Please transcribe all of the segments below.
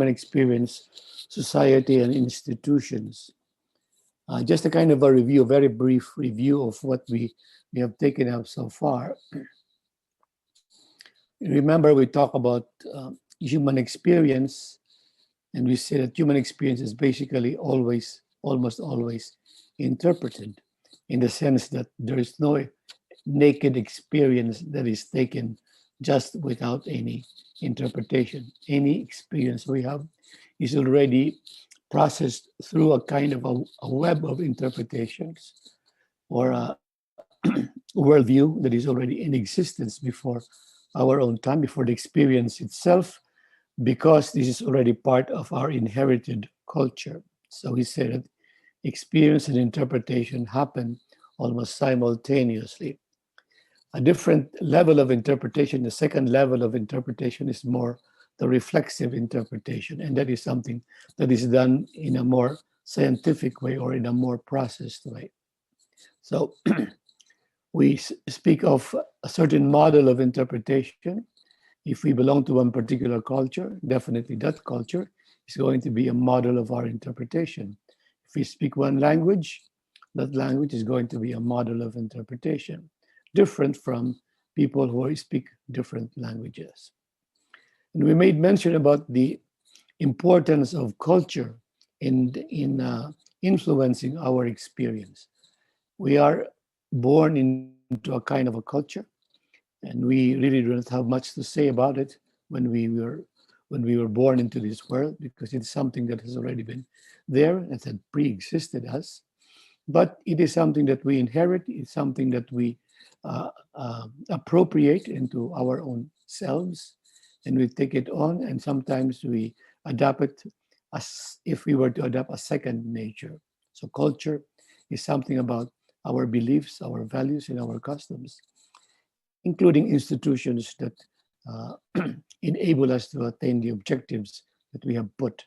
experience, society, and institutions. Just a kind of a review, a very brief review of what we have taken up so far. Remember, we talk about human experience, and we say that human experience is basically always, almost always interpreted in the sense that there is no naked experience that is taken just without any interpretation. Any experience we have is already processed through a kind of a web of interpretations or a worldview that is already in existence before our own time, before the experience itself, because this is already part of our inherited culture. So he said that experience and interpretation happen almost simultaneously. A different level of interpretation, the second level of interpretation is more the reflexive interpretation, and that is something that is done in a more scientific way or in a more processed way. So we speak of a certain model of interpretation. If we belong to one particular culture, definitely that culture is going to be a model of our interpretation. If we speak one language, that language is going to be a model of interpretation, different from people who speak different languages. And we made mention about the importance of culture in influencing our experience. We are born into a kind of a culture, and we really don't have much to say about it when we were born into this world, because it's something that has already been there and had pre-existed us. But it is something that we inherit. It's something that we appropriate into our own selves, and we take it on. And sometimes we adapt it as if we were to adapt a second nature. So culture is something about our beliefs, our values, and our customs, including institutions that uh, enable us to attain the objectives that we have put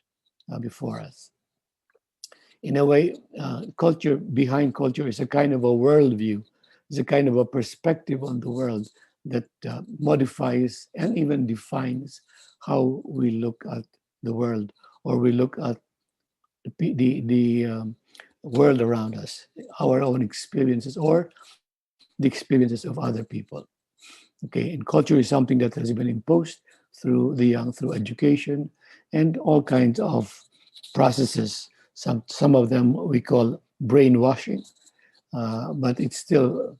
before us. In a way, culture behind culture is a kind of a worldview, is a kind of a perspective on the world that modifies and even defines how we look at the world, or we look at the world around us, our own experiences, or the experiences of other people. Okay, and culture is something that has been imposed through the young, through education, and all kinds of processes. Some of them we call brainwashing, but it's still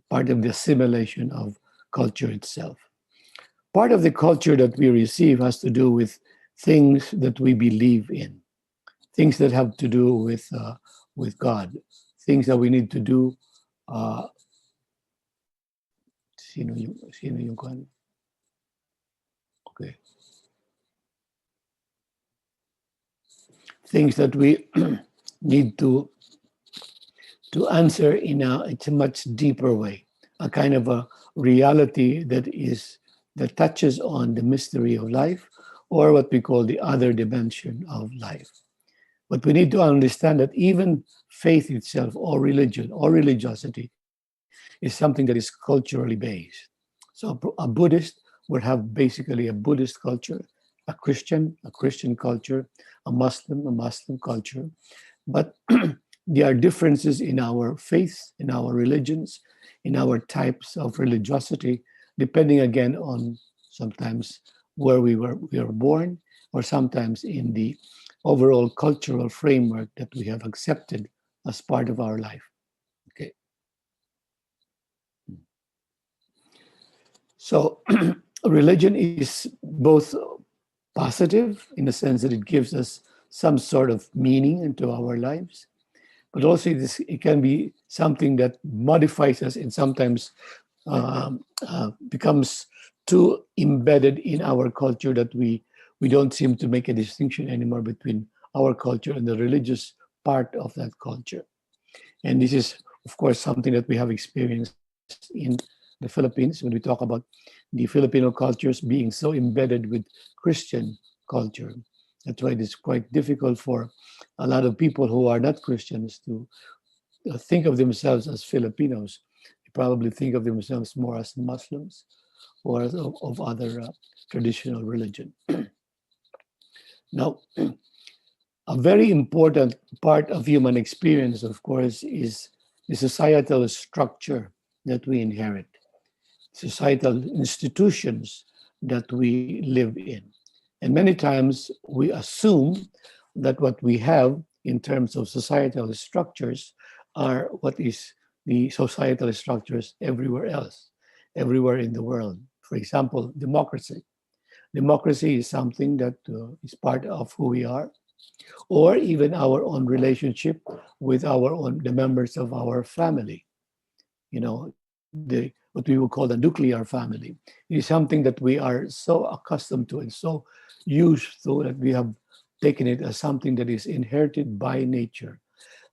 part of the assimilation of culture itself. Part of the culture that we receive has to do with things that we believe in, things that have to do with God, things that we need to do. Uh, sino yung okay, things that we need to answer in it's a much deeper way, a kind of a reality that touches on the mystery of life, or what we call the other dimension of life. But we need to understand that even faith itself, or religion, or religiosity, is something that is culturally based. So a Buddhist would have basically a Buddhist culture, a Christian culture, a Muslim culture. But there are differences in our faith, in our religions, in our types of religiosity, depending again on sometimes where we were born, or sometimes in the overall cultural framework that we have accepted as part of our life. Okay. So religion is both positive in the sense that it gives us some sort of meaning into our lives, but also it can be something that modifies us and sometimes becomes too embedded in our culture that we don't seem to make a distinction anymore between our culture and the religious part of that culture. And this is, of course, something that we have experienced in the Philippines when we talk about the Filipino cultures being so embedded with Christian culture. That's why it is quite difficult for a lot of people who are not Christians to think of themselves as Filipinos. They probably think of themselves more as Muslims or of other traditional religion. Now, a very important part of human experience, of course, is the societal structure that we inherit, societal institutions that we live in. And many times we assume that what we have in terms of societal structures are what is the societal structures everywhere else, everywhere in the world. For example, democracy. Democracy is something that is part of who we are, or even our own relationship with our own the members of our family. You know, the what we would call the nuclear family. It is something that we are so accustomed to and so used to that we have taken it as something that is inherited by nature.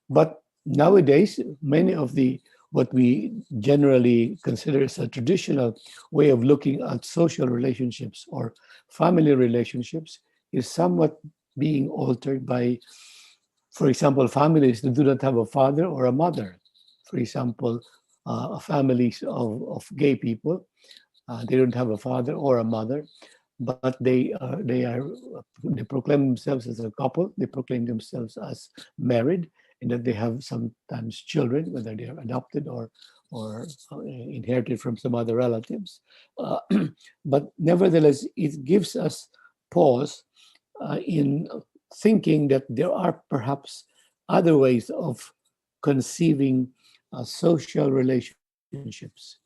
But nowadays, many of the what we generally consider as a traditional way of looking at social relationships or family relationships is somewhat being altered by, for example, families that do not have a father or a mother. For example, families of gay people, they don't have a father or a mother, but they proclaim themselves as a couple. They proclaim themselves as married, and that they have sometimes children, whether they are adopted or inherited from some other relatives. Uh, but nevertheless, it gives us pause in thinking that there are perhaps other ways of conceiving social relationships.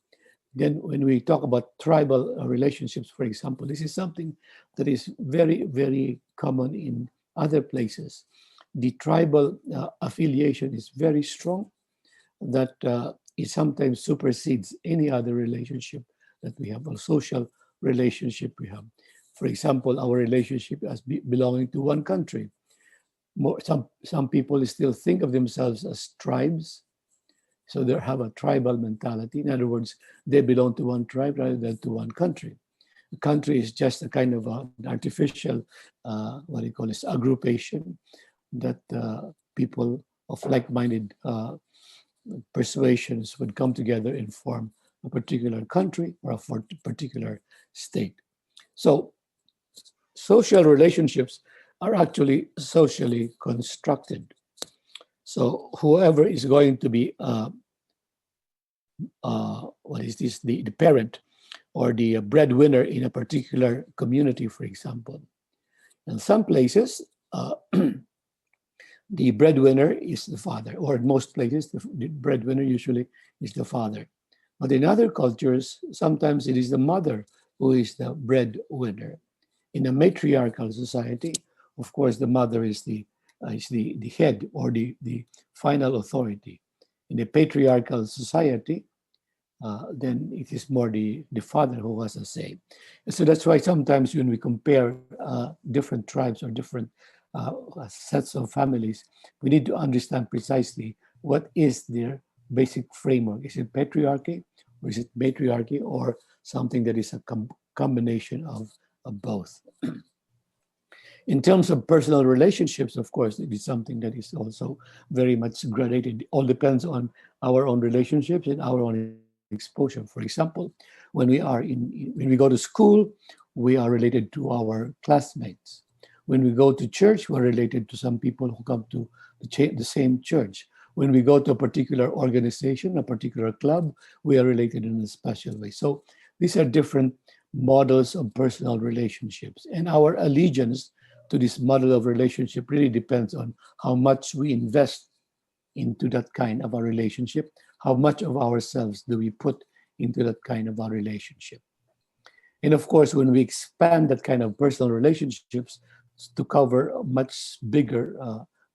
Then, when we talk about tribal relationships, for example, this is something that is very, very common in other places. The tribal affiliation is very strong, that it sometimes supersedes any other relationship that we have, a social relationship we have. For example, our relationship as belonging to one country. Some people still think of themselves as tribes, so they have a tribal mentality. In other words, they belong to one tribe rather than to one country. A country is just a kind of an artificial, what do you call this, aggregation that people of like-minded persuasions would come together and form a particular country or a particular state. So social relationships are actually socially constructed. So whoever is going to be what is this, the parent or the breadwinner in a particular community, for example. In some places, the breadwinner is the father, or in most places, the breadwinner usually is the father. But in other cultures, sometimes it is the mother who is the breadwinner. In a matriarchal society, of course, the mother is the head or the final authority. In a patriarchal society, then it is more the father who has a say. And so that's why sometimes when we compare different tribes or different sets of families, we need to understand precisely what is their basic framework. Is it patriarchy, or is it matriarchy, or something that is a combination of both? In terms of personal relationships, of course, it is something that is also very much gradated. It all depends on our own relationships and our own exposure. For example, when we go to school, we are related to our classmates. When we go to church, we're related to some people who come to the same church. When we go to a particular organization, a particular club, we are related in a special way. So these are different models of personal relationships. And our allegiance to this model of relationship really depends on how much we invest into that kind of a relationship, how much of ourselves do we put into that kind of a relationship. And of course, when we expand that kind of personal relationships to cover a much bigger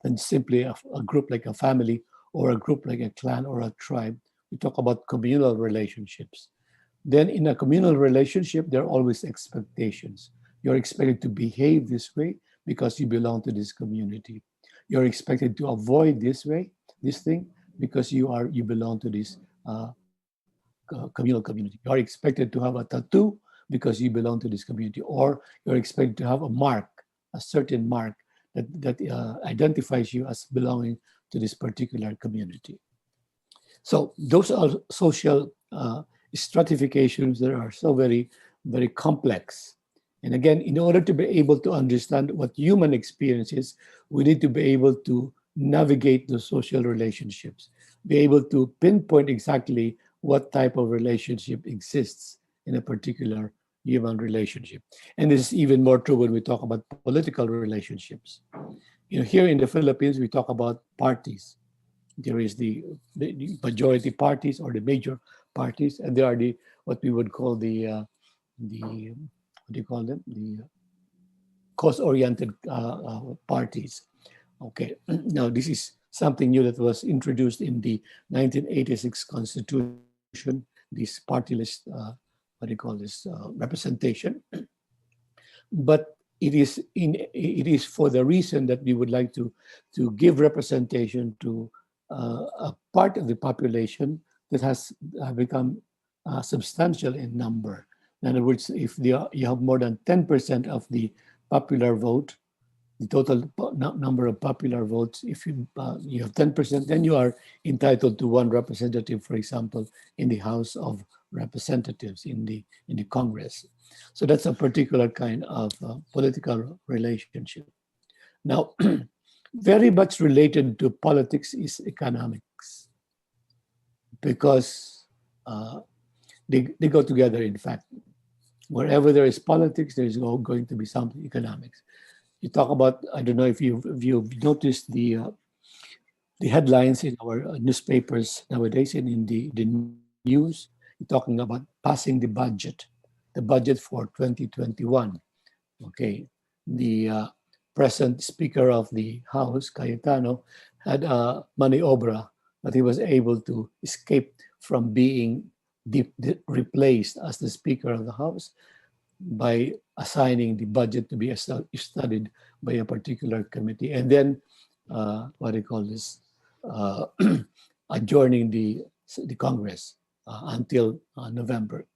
than simply a group like a family or a group like a clan or a tribe, we talk about communal relationships. Then in a communal relationship, there are always expectations. You're expected to behave this way because you belong to this community. You're expected to avoid this thing, because you belong to this communal community. You are expected to have a tattoo because you belong to this community, or you're expected to have a mark, a certain mark that identifies you as belonging to this particular community. So those are social stratifications that are so very, very complex. And again, in order to be able to understand what human experience is, we need to be able to navigate the social relationships, be able to pinpoint exactly what type of relationship exists in a particular human relationship. And this is even more true when we talk about political relationships. Here in the Philippines, we talk about parties. There is the majority parties or the major parties, and there are the what we would call the what do you call them? The cause-oriented parties. Okay, now this is something new that was introduced in the 1986 Constitution. This partyless, what do you call this, representation. But it is for the reason that we would like to give representation to a part of the population that has become substantial in number. In other words, if you have more than 10% of the popular vote, the total number of popular votes, if you have 10%, then you are entitled to one representative, for example, in the House of Representatives, in the Congress. So that's a particular kind of political relationship. Now, very much related to politics is economics, because they go together, in fact. Wherever there is politics, there is going to be something economics. You talk about, I don't know if you've noticed the headlines in our newspapers nowadays and in the news, you're talking about passing the budget for 2021. Okay, the present Speaker of the House, Cayetano, had a maniobra, but he was able to escape from being replaced as the Speaker of the House by assigning the budget to be studied by a particular committee, and then what do you call this, uh, adjourning the Congress until November.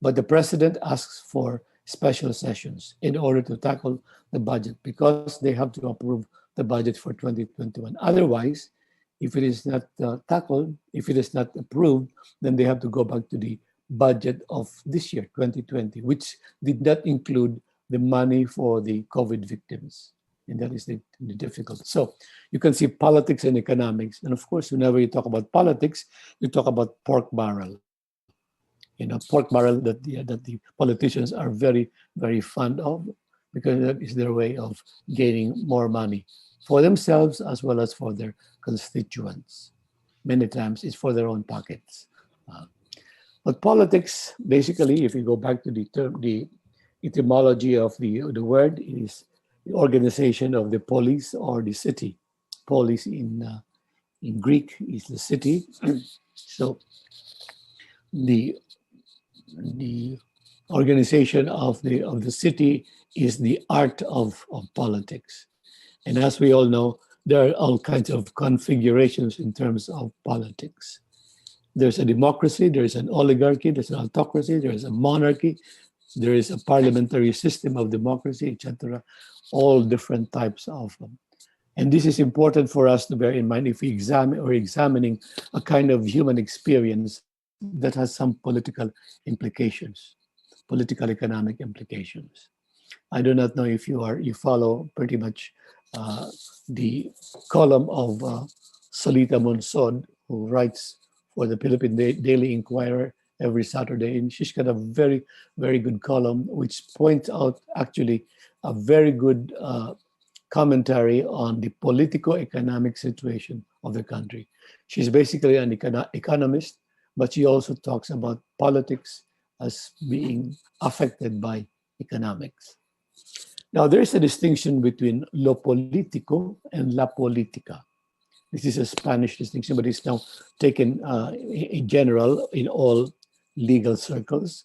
But the president asks for special sessions in order to tackle the budget, because they have to approve the budget for 2021. Otherwise, if it is not tackled, if it is not approved, then they have to go back to the budget of this year, 2020, which did not include the money for the COVID victims. And that is the difficulty. So you can see politics and economics. And of course, whenever you talk about politics, you talk about pork barrel. Pork barrel that the politicians are very, very fond of, because that is their way of gaining more money for themselves as well as for their constituents. Many times it's for their own pockets. Uh, but politics, basically, if you go back to the term, the etymology of the word, is the organization of the polis or the city. Polis in Greek is the city. So the the organization of the city is the art of politics. And as we all know, there are all kinds of configurations in terms of politics. There's a democracy, there's an oligarchy, there's an autocracy, there's a monarchy, there is a parliamentary system of democracy, etc. All different types of them. And this is important for us to bear in mind if we examining a kind of human experience that has some political implications, political economic implications. I do not know if you follow pretty much the column of Solita Monson, who writes for the Philippine Daily Inquirer every Saturday, and she's got a very, very good column which points out actually a very good commentary on the politico-economic situation of the country. She's basically an economist, but she also talks about politics as being affected by economics. Now, there is a distinction between lo politico and la politica. This is a Spanish distinction, but it's now taken in general in all legal circles.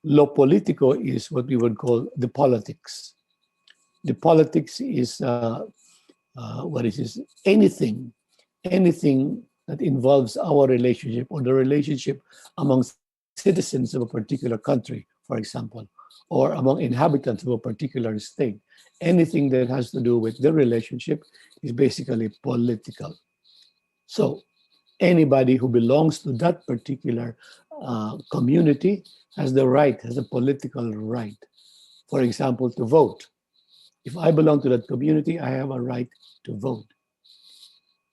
Lo politico is what we would call the politics. The politics is what is this? Anything that involves our relationship or the relationship among citizens of a particular country, for example, or among inhabitants of a particular state. Anything that has to do with the relationship is basically political. So anybody who belongs to that particular community has the right, has a political right. For example, to vote. If I belong to that community, I have a right to vote.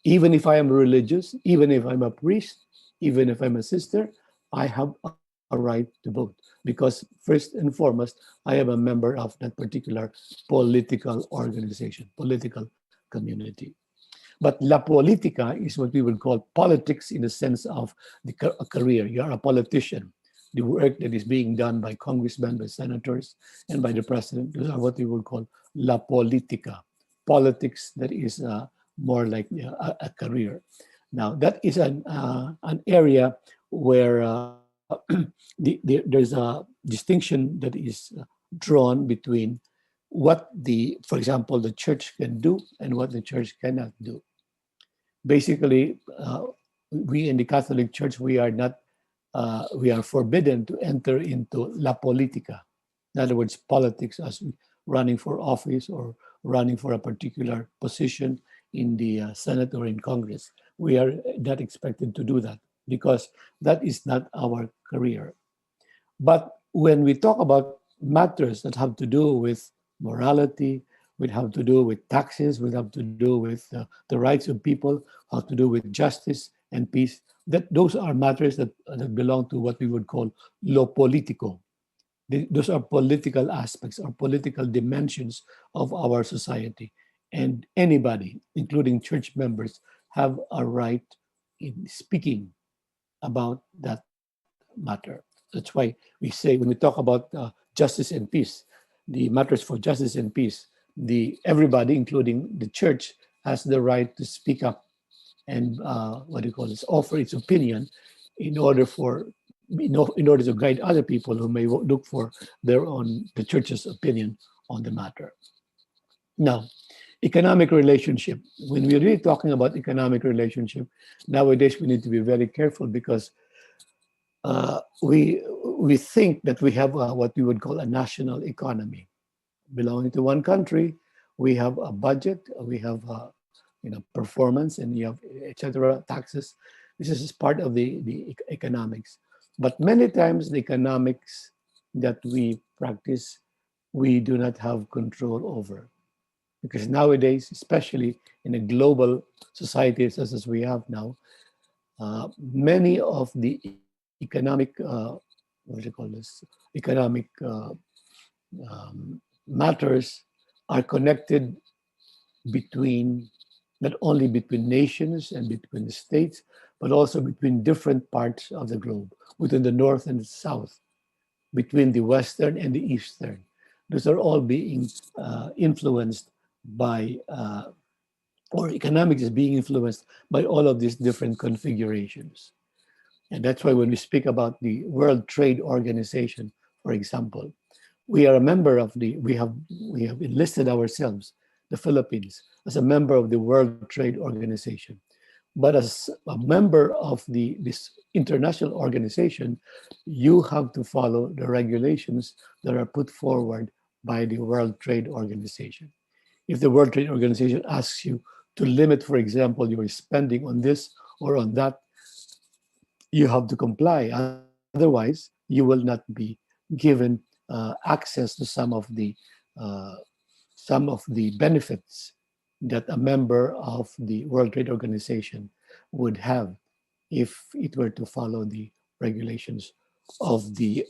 Even if I am religious, even if I'm a priest, even if I'm a sister, I have a right to vote because, first and foremost, I am a member of that particular political organization, political community. But la politica is what we would call politics in the sense of a career. You are a politician. The work that is being done by congressmen, by senators, and by the president, those are what we would call la politica, politics that is more like a career. Now, that is an area where there's a distinction that is drawn between what for example, the church can do and what the church cannot do. Basically, we in the Catholic Church, we are not, we are forbidden to enter into la politica. In other words, politics as running for office or running for a particular position in the Senate or in Congress. We are not expected to do that because that is not our career. But when we talk about matters that have to do with morality, would have to do with taxes, would have to do with the rights of people, have to do with justice and peace. That those are matters that belong to what we would call lo politico. Those are political aspects or political dimensions of our society. And anybody, including church members, have a right in speaking about that matter. That's why we say when we talk about justice and peace, the matters for justice and peace, the everybody, including the church, has the right to speak up and what do you call this, offer its opinion in order for in order to guide other people who may look for their own the church's opinion on the matter. Now, economic relationship. When we're really talking about economic relationship, nowadays we need to be very careful because we think that we have what we would call a national economy belonging to one country. We have a budget, we have performance, and you have etc. taxes. This is part of the economics. But many times the economics that we practice, we do not have control over because nowadays, especially in a global society such as we have now, many of the economic what do you call this economic matters are connected between not only between nations and between the states, but also between different parts of the globe, within the north and the south, between the western and the eastern. Those are all being influenced by, or economics is being influenced by all of these different configurations. And that's why when we speak about the World Trade Organization, for example, we are a member of we have enlisted ourselves, the Philippines, as a member of the World Trade Organization. But as a member of this international organization, you have to follow the regulations that are put forward by the World Trade Organization. If the World Trade Organization asks you to limit, for example, your spending on this or on that, you have to comply. Otherwise, you will not be given access to uh, some of the benefits that a member of the World Trade Organization would have if it were to follow the regulations of the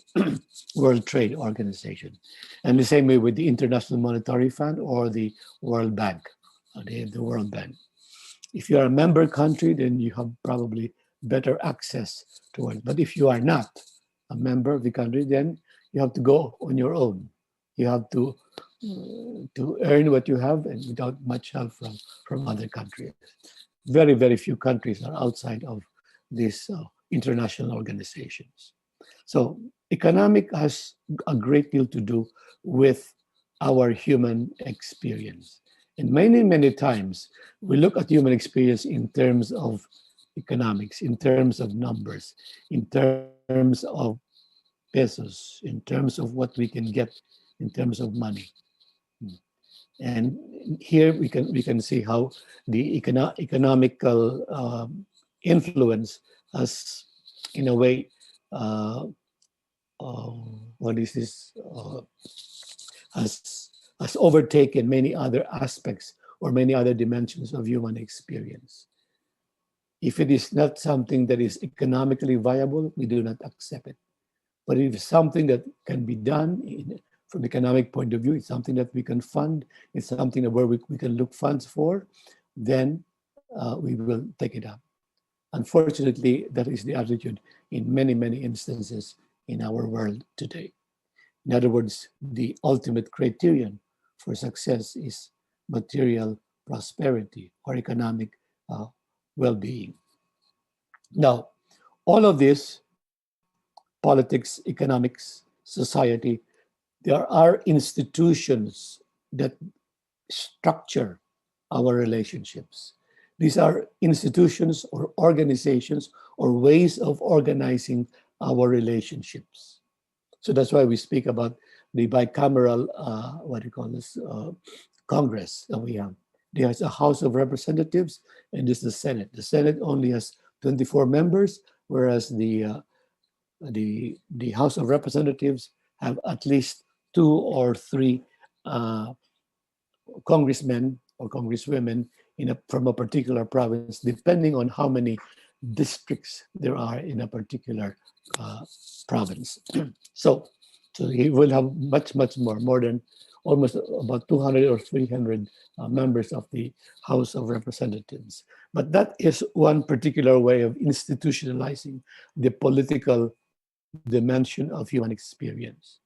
World Trade Organization. And the same way with the International Monetary Fund or the World Bank, the World Bank. If you are a member country, then you have probably better access to it. But if you are not a member of the country, then you have to go on your own. You have to earn what you have and without much help from other countries. Very, very few countries are outside of these international organizations. So economic has a great deal to do with our human experience. And many, many times we look at human experience in terms of economics, in terms of numbers, in terms of pesos, in terms of what we can get in terms of money. And here we can see how the economical influence has, in a way, uh, what is this? has overtaken many other aspects or many other dimensions of human experience. If it is not something that is economically viable, we do not accept it. But if it's something that can be done from economic point of view, it's something that we can fund, it's something where we can look funds for, then we will take it up. Unfortunately, that is the attitude in many, many instances in our world today. In other words, the ultimate criterion for success is material prosperity or economic uh, well-being. Now, all of this, politics, economics, society, there are institutions that structure our relationships. These are institutions or organizations or ways of organizing our relationships. So that's why we speak about the bicameral, what do you call this, Congress that we have. There's a House of Representatives and there's the Senate. The Senate only has 24 members, whereas the House of Representatives have at least two or three uh, congressmen or congresswomen from a particular province, depending on how many districts there are in a particular uh, province. so, so he will have much more than almost about 200 or 300 members of the House of Representatives. But that is one particular way of institutionalizing the political dimension of human experience.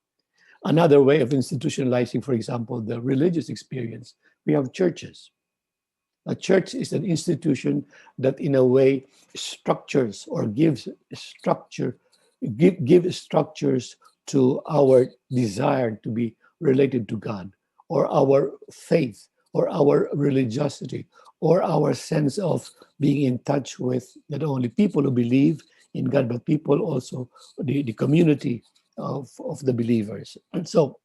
Another way of institutionalizing, for example, the religious experience, we have churches. A church is an institution that, in a way, structures or gives structure, give structures to our desire to be related to God, or our faith, or our religiosity, or our sense of being in touch with not only people who believe in God, but people also, the community of the believers. And so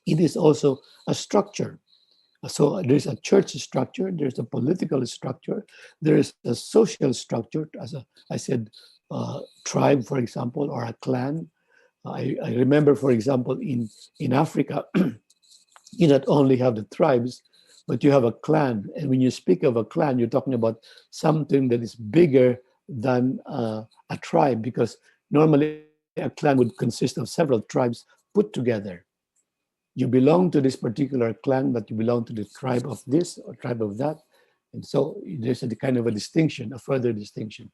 it is also a structure. So there's a church structure, there's a political structure, there is a social structure, I said, tribe, for example, or a clan. I remember, for example, in Africa, you not only have the tribes, but you have a clan. And when you speak of a clan, you're talking about something that is bigger than a tribe, because normally a clan would consist of several tribes put together. You belong to this particular clan, but you belong to the tribe of this or tribe of that. And so there's a kind of a distinction, a further distinction.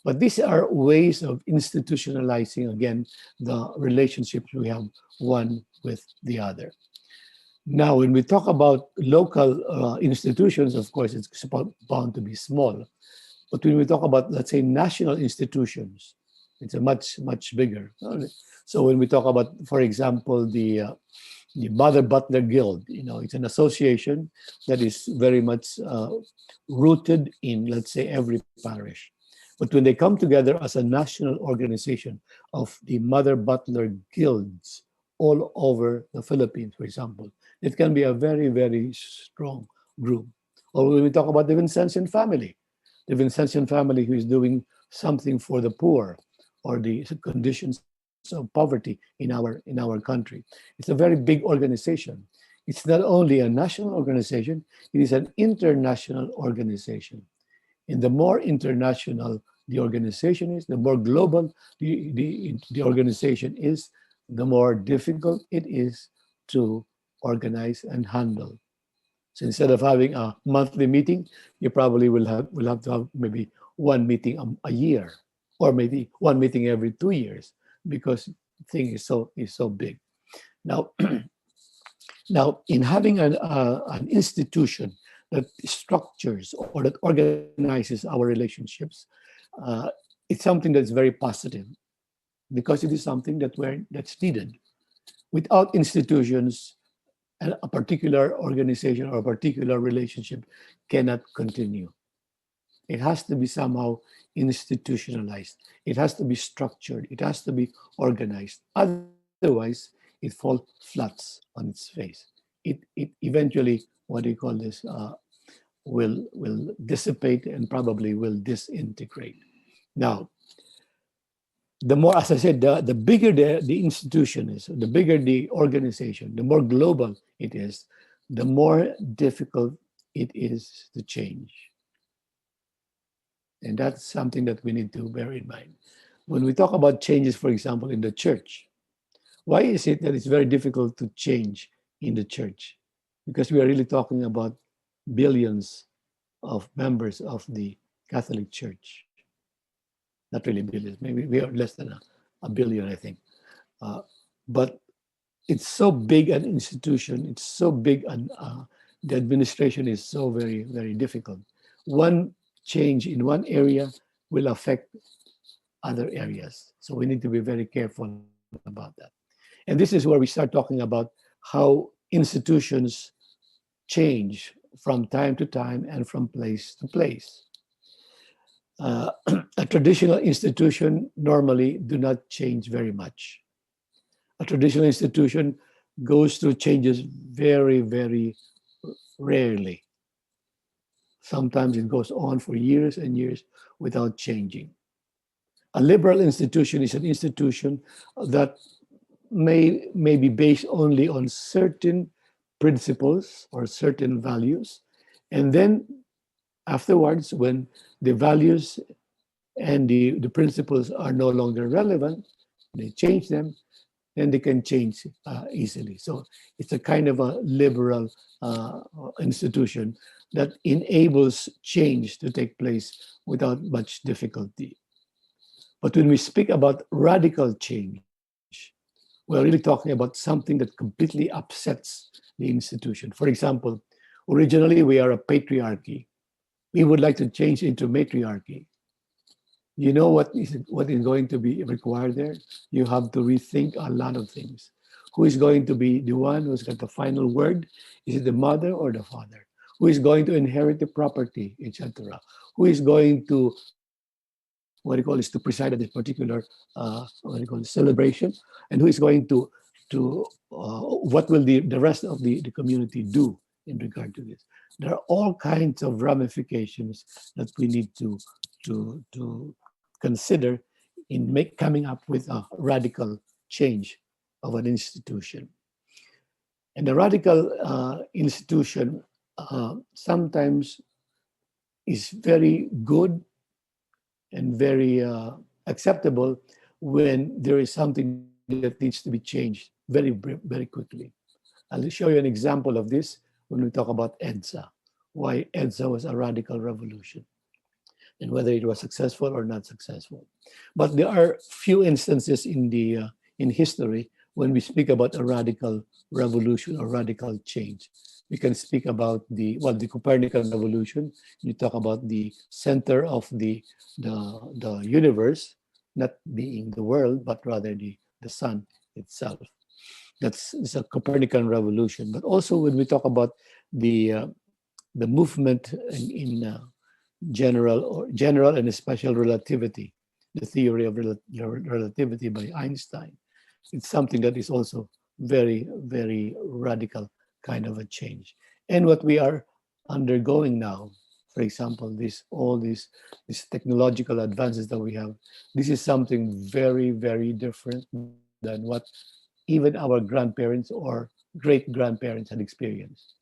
But these are ways of institutionalizing, again, the relationships we have one with the other. Now, when we talk about local institutions, of course, it's bound to be small. But when we talk about, let's say, national institutions, it's a much bigger. So when we talk about, for example, the Mother Butler Guild, it's an association that is very much rooted in, let's say, every parish. But when they come together as a national organization of the Mother Butler Guilds all over the Philippines, for example, it can be a very strong group. Or when we talk about the Vincentian family, who is doing something for the poor or the conditions of poverty in our country. It's a very big organization. It's not only a national organization, it is an international organization. And the more international the organization is, the more global the organization is, the more difficult it is to organize and handle. So instead of having a monthly meeting, you probably will have to have maybe one meeting a year, or maybe one meeting every 2 years, because thing is so big. Now, now in having an institution that structures or that organizes our relationships, uh, it's something that's very positive, because it is something that's needed. Without institutions, a particular organization or a particular relationship cannot continue. It has to be somehow institutionalized. It has to be structured. It has to be organized. Otherwise, it falls flat on its face. It eventually, what do you call this, will dissipate and probably will disintegrate. Now, the more, as I said, the bigger the institution is, the bigger the organization, the more global it is, the more difficult it is to change. And that's something that we need to bear in mind. When we talk about changes, for example, in the church, why is it that it's very difficult to change in the church? Because we are really talking about billions of members of the Catholic Church. Not really billions, maybe we are less than a billion, I think. Uh, but it's so big an institution, it's so big, and the administration is so very, very difficult. One change in one area will affect other areas. So we need to be very careful about that. And this is where we start talking about how institutions change from time to time and from place to place. Uh, a traditional institution normally do not change very much. A traditional institution goes through changes very, very rarely. Sometimes it goes on for years and years without changing. A liberal institution is an institution that may be based only on certain principles or certain values. And then afterwards, when the values and the principles are no longer relevant, they change them, then they can change easily. So it's a kind of a liberal uh, institution that enables change to take place without much difficulty. But when we speak about radical change, we're really talking about something that completely upsets the institution. For example, originally we are a patriarchy. We would like to change into matriarchy. You know what is going to be required there? You have to rethink a lot of things. Who is going to be the one who's got the final word? Is it the mother or the father? Who is going to inherit the property, etc.? Who is going to to preside at this particular celebration? And who is going to what will the rest of the community do in regard to this? There are all kinds of ramifications that we need to consider in coming up with a radical change of an institution. And the radical institution sometimes is very good and very acceptable when there is something that needs to be changed very very quickly. I'll show you an example of this when we talk about EDSA, why EDSA was a radical revolution and whether it was successful or not successful. But there are few instances in history when we speak about a radical revolution or radical change. We can speak about the Copernican revolution. You talk about the center of the universe not being the world, but rather the sun itself. That's it's a Copernican revolution. But also when we talk about the uh, the movement in general and special relativity, the theory of relativity by Einstein. It's something that is also very, very radical kind of a change. And what we are undergoing now, for example, these technological advances that we have, this is something very, very different than what even our grandparents or great grandparents had experienced.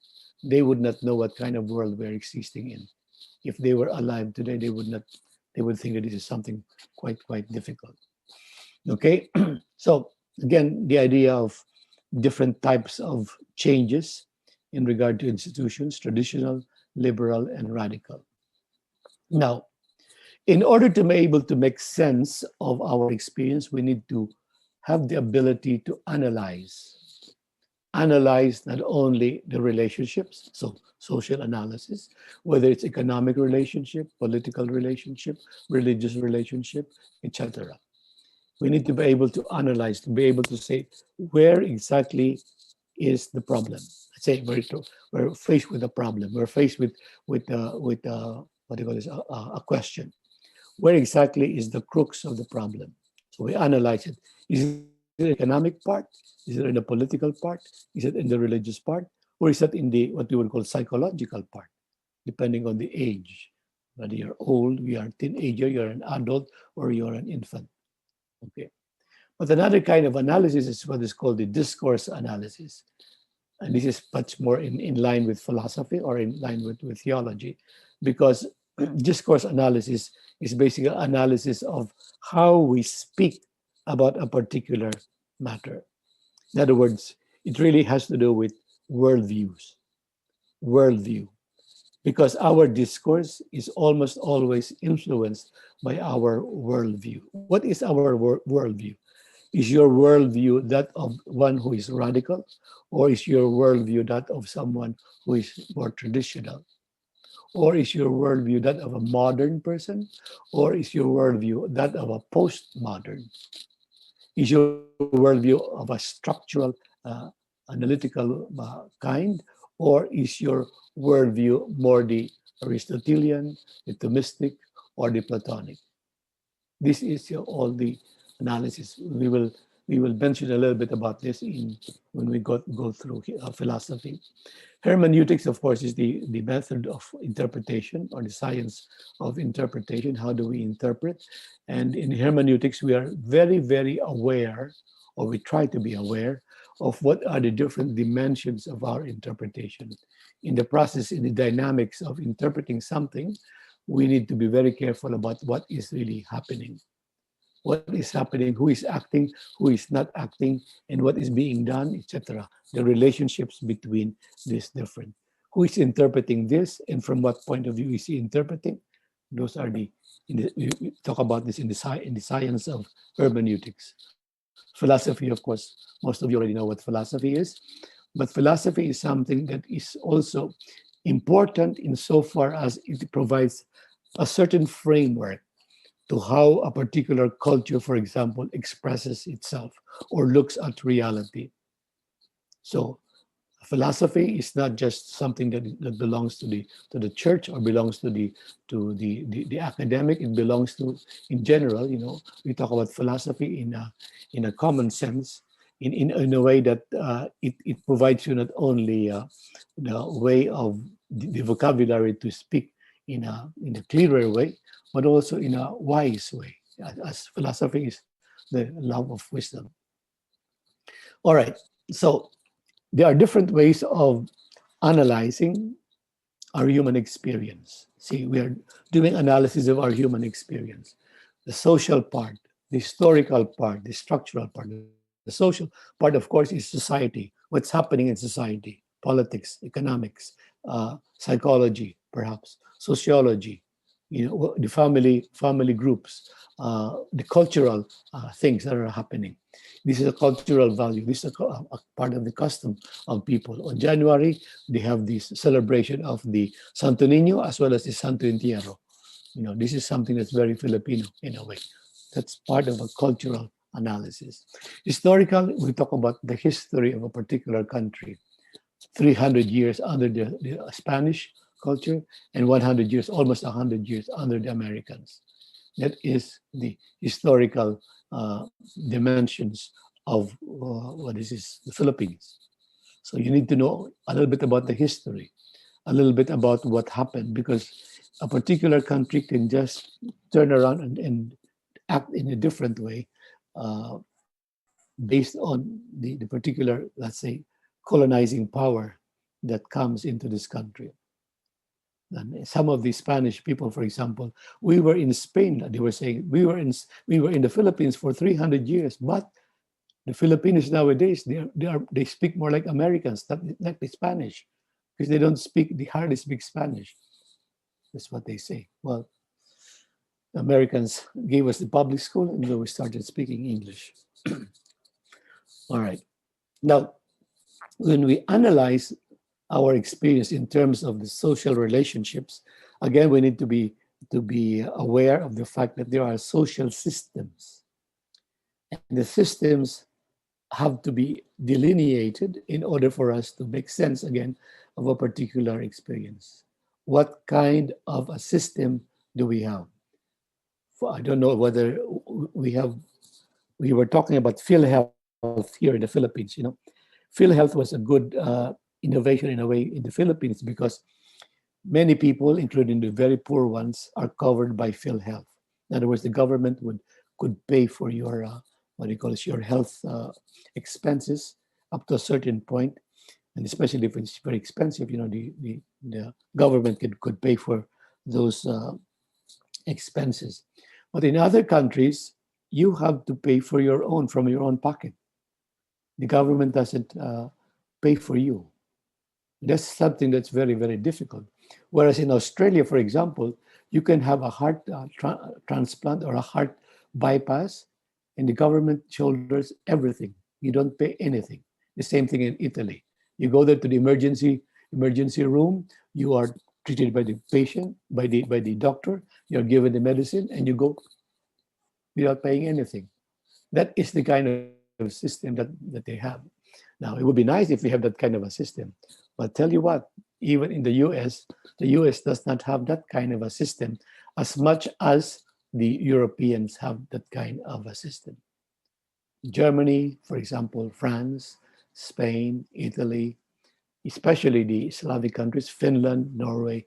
They would not know what kind of world we're existing in. If they were alive today, they would not. They would think that this is something quite difficult. Okay, so again, the idea of different types of changes in regard to institutions: traditional, liberal, and radical. Now, in order to be able to make sense of our experience, we need to have the ability to analyze not only the relationships, so social analysis, whether it's economic relationship, political relationship, religious relationship, etc. We need to be able to analyze, to be able to say where exactly is the problem. Let's say we're faced with a problem. We're faced with what do you call this a question. Where exactly is the crux of the problem? So we analyze it. Is it in the economic part? Is it in the political part? Is it in the religious part? Or is it in the what we would call psychological part, depending on the age? Whether you're old, you are a teenager, you're an adult, or you're an infant. Okay. But another kind of analysis is what is called the discourse analysis. And this is much more in line with philosophy or in line with theology, because discourse analysis is basically analysis of how we speak about a particular matter. In other words, it really has to do with worldviews, worldview, because our discourse is almost always influenced by our worldview. What is our worldview? Is your worldview that of one who is radical, or is your worldview that of someone who is more traditional? Or is your worldview that of a modern person, or is your worldview that of a postmodern? Is your worldview of a structural, uh, analytical kind, or is your worldview more the Aristotelian, the Thomistic, or the Platonic? This is all the analysis. We will mention a little bit about this in when we go through philosophy. Hermeneutics, of course, is the method of interpretation or the science of interpretation. How do we interpret? And in hermeneutics, we are very, very aware, or we try to be aware, of what are the different dimensions of our interpretation. In the process, in the dynamics of interpreting something, we need to be very careful about what is really happening. What is happening, who is acting, who is not acting, and what is being done, etc. The relationships between these different. Who is interpreting this, and from what point of view is he interpreting? Those are we talk about this in the science of hermeneutics. Philosophy, of course, most of you already know what philosophy is, but philosophy is something that is also important insofar as it provides a certain framework to how a particular culture, for example, expresses itself or looks at reality. So philosophy is not just something that belongs to the church or belongs to the academic. It belongs to, in general, we talk about philosophy in a common sense, in a way that it provides you not only the way of the vocabulary to speak in a clearer way, but also in a wise way, as philosophy is the love of wisdom. All right. So there are different ways of analyzing our human experience. See, we are doing analysis of our human experience. The social part, the historical part, the structural part. The social part, of course, is society. What's happening in society? Politics, economics, psychology, perhaps sociology. The family groups, the cultural things that are happening. This is a cultural value. This is a part of the custom of people. On January, they have this celebration of the Santo Niño as well as the Santo Entierro. This is something that's very Filipino in a way. That's part of a cultural analysis. Historical, we talk about the history of a particular country. 300 years under the Spanish culture and 100 years, almost 100 years under the Americans. That is the historical dimensions of what is this, the Philippines. So you need to know a little bit about the history, a little bit about what happened, because a particular country can just turn around and act in a different way uh, based on the particular, let's say, colonizing power that comes into this country. And some of the Spanish people, for example, we were in Spain. They were saying we were in the Philippines for 300 years, but the Filipinos nowadays they speak more like Americans, not like the Spanish, because they don't speak, they hardly speak Spanish. That's what they say. Well, the Americans gave us the public school, and then we started speaking English. All right. Now, when we analyze our experience in terms of the social relationships, again, we need to be aware of the fact that there are social systems, and the systems have to be delineated in order for us to make sense again of a particular experience. What kind of a system do we have? I don't know whether we were talking about PhilHealth here in the Philippines. PhilHealth was a good innovation in a way in the Philippines, because many people, including the very poor ones, are covered by PhilHealth. In other words, the government would could pay for your what do you call it, your health expenses up to a certain point, and especially if it's very expensive, the government could pay for those expenses. But in other countries, you have to pay for your own from your own pocket. The government doesn't pay for you. That's something that's very, very difficult. Whereas in Australia, for example, you can have a heart transplant or a heart bypass, and the government shoulders everything. You don't pay anything. The same thing in Italy. You go there to the emergency room. You are treated by the patient, by the doctor. You're given the medicine, and you go without paying anything. That is the kind of system that they have. Now, it would be nice if we have that kind of a system. But tell you what, even in the US does not have that kind of a system as much as the Europeans have that kind of a system. Germany, for example, France, Spain, Italy, especially the Slavic countries, Finland, Norway,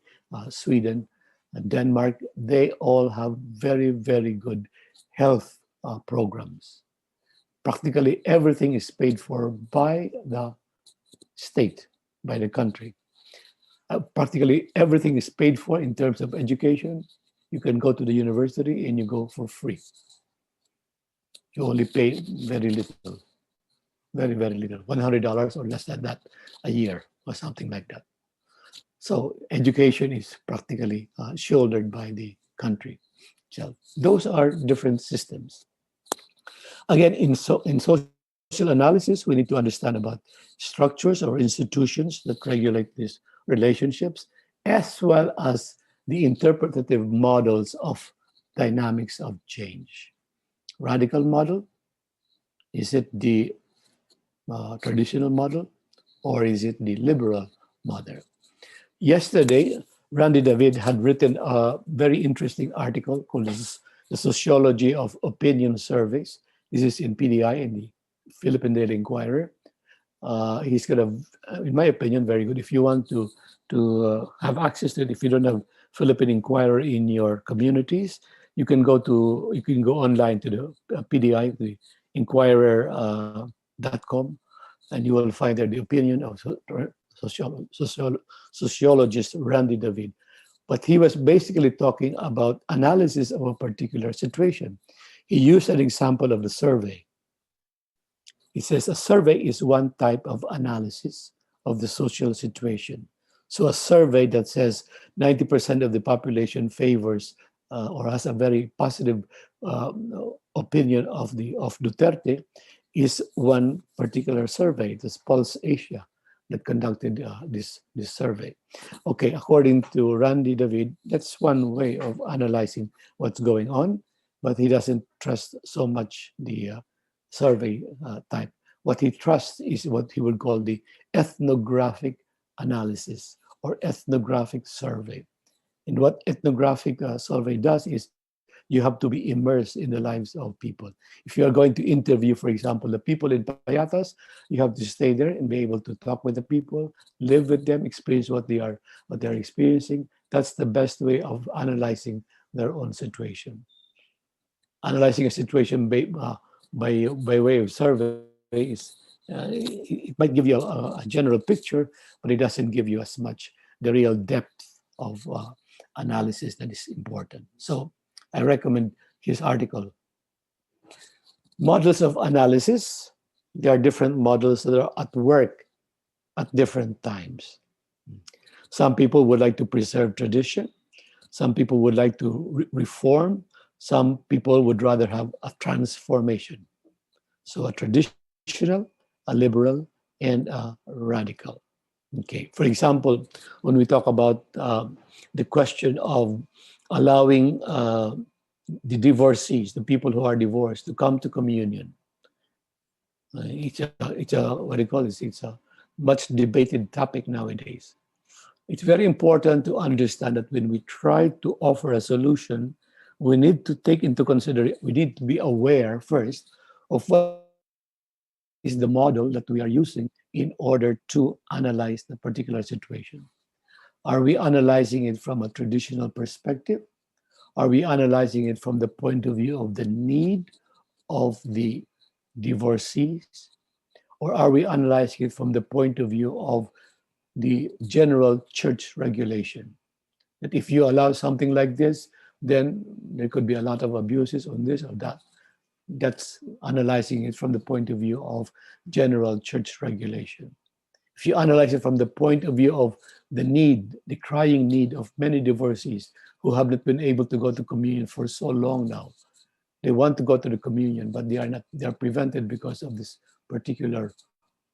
Sweden, and Denmark, they all have very, very good health programs. Practically everything is paid for by the state, by the country. Practically everything is paid for in terms of education. You can go to the university and you go for free. You only pay very little, very, very little, $100 or less than that a year or something like that. So education is practically shouldered by the country. So those are different systems. Again, in social analysis, we need to understand about structures or institutions that regulate these relationships, as well as the interpretative models of dynamics of change. Radical model, is it the traditional model, or is it the liberal model? Yesterday, Randy David had written a very interesting article called The Sociology of Opinion Surveys. This is in PDI, in the Philippine Daily Inquirer. He's got a, in my opinion, very good. If you want to have access to it, if you don't have Philippine Inquirer in your communities, you can go online to the PDI, the Inquirer.com, and you will find there the opinion of sociologist Randy David. But he was basically talking about analysis of a particular situation. He used an example of the survey. He says a survey is one type of analysis of the social situation. So a survey that says 90% of the population favors or has a very positive uh, opinion of Duterte is one particular survey. This Pulse Asia that conducted this survey. Okay, according to Randy David, that's one way of analyzing what's going on, but he doesn't trust so much the survey type. What he trusts is what he would call the ethnographic analysis or ethnographic survey. And what ethnographic survey does is you have to be immersed in the lives of people. If you are going to interview, for example, the people in Payatas, you have to stay there and be able to talk with the people, live with them, experience what they're experiencing. That's the best way of analyzing their own situation. Analyzing a situation by way of survey is it might give you a general picture, but it doesn't give you as much the real depth of analysis that is important. So I recommend his article. Models of analysis. There are different models that are at work at different times. Some people would like to preserve tradition. Some people would like to reform. Some people would rather have a transformation. So a traditional, a liberal, and a radical. Okay. For example, when we talk about the question of allowing the divorcees, the people who are divorced, to come to communion, it's a what do you call this? It's a much debated topic nowadays. It's very important to understand that when we try to offer a solution, we need to take into consideration, we need to be aware first of what is the model that we are using in order to analyze the particular situation. Are we analyzing it from a traditional perspective, Are we analyzing it from the point of view of the need of the divorcees? Or are we analyzing it from the point of view of the general church regulation? That if you allow something like this, then there could be a lot of abuses on this or that. That's analyzing it from the point of view of general church regulation. If you analyze it from the point of view of the need, the crying need of many divorcees who have not been able to go to communion for so long now, they want to go to the communion, but they are prevented because of this particular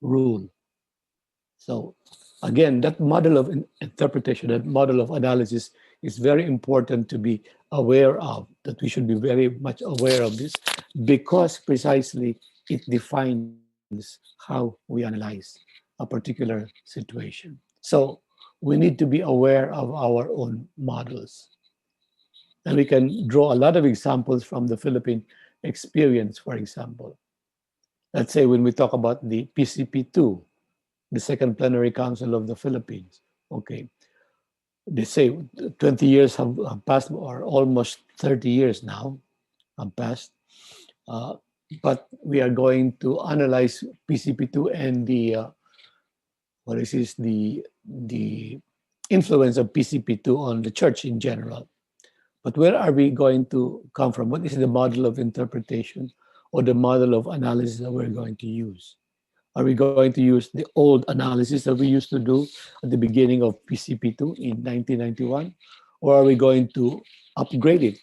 rule. So again, that model of interpretation, that model of analysis is very important to be aware of, that we should be very much aware of this because precisely it defines how we analyze a particular situation. So we need to be aware of our own models. And we can draw a lot of examples from the Philippine experience, for example. Let's say when we talk about the PCP2, the Second Plenary Council of the Philippines. Okay, they say 20 years have passed, or almost 30 years now have passed. Uh, but we are going to analyze PCP2 and the what is this, the influence of PCP2 on the church in general. But where are we going to come from? What is the model of interpretation or the model of analysis that we're going to use? Are we going to use the old analysis that we used to do at the beginning of PCP2 in 1991? Or are we going to upgrade it,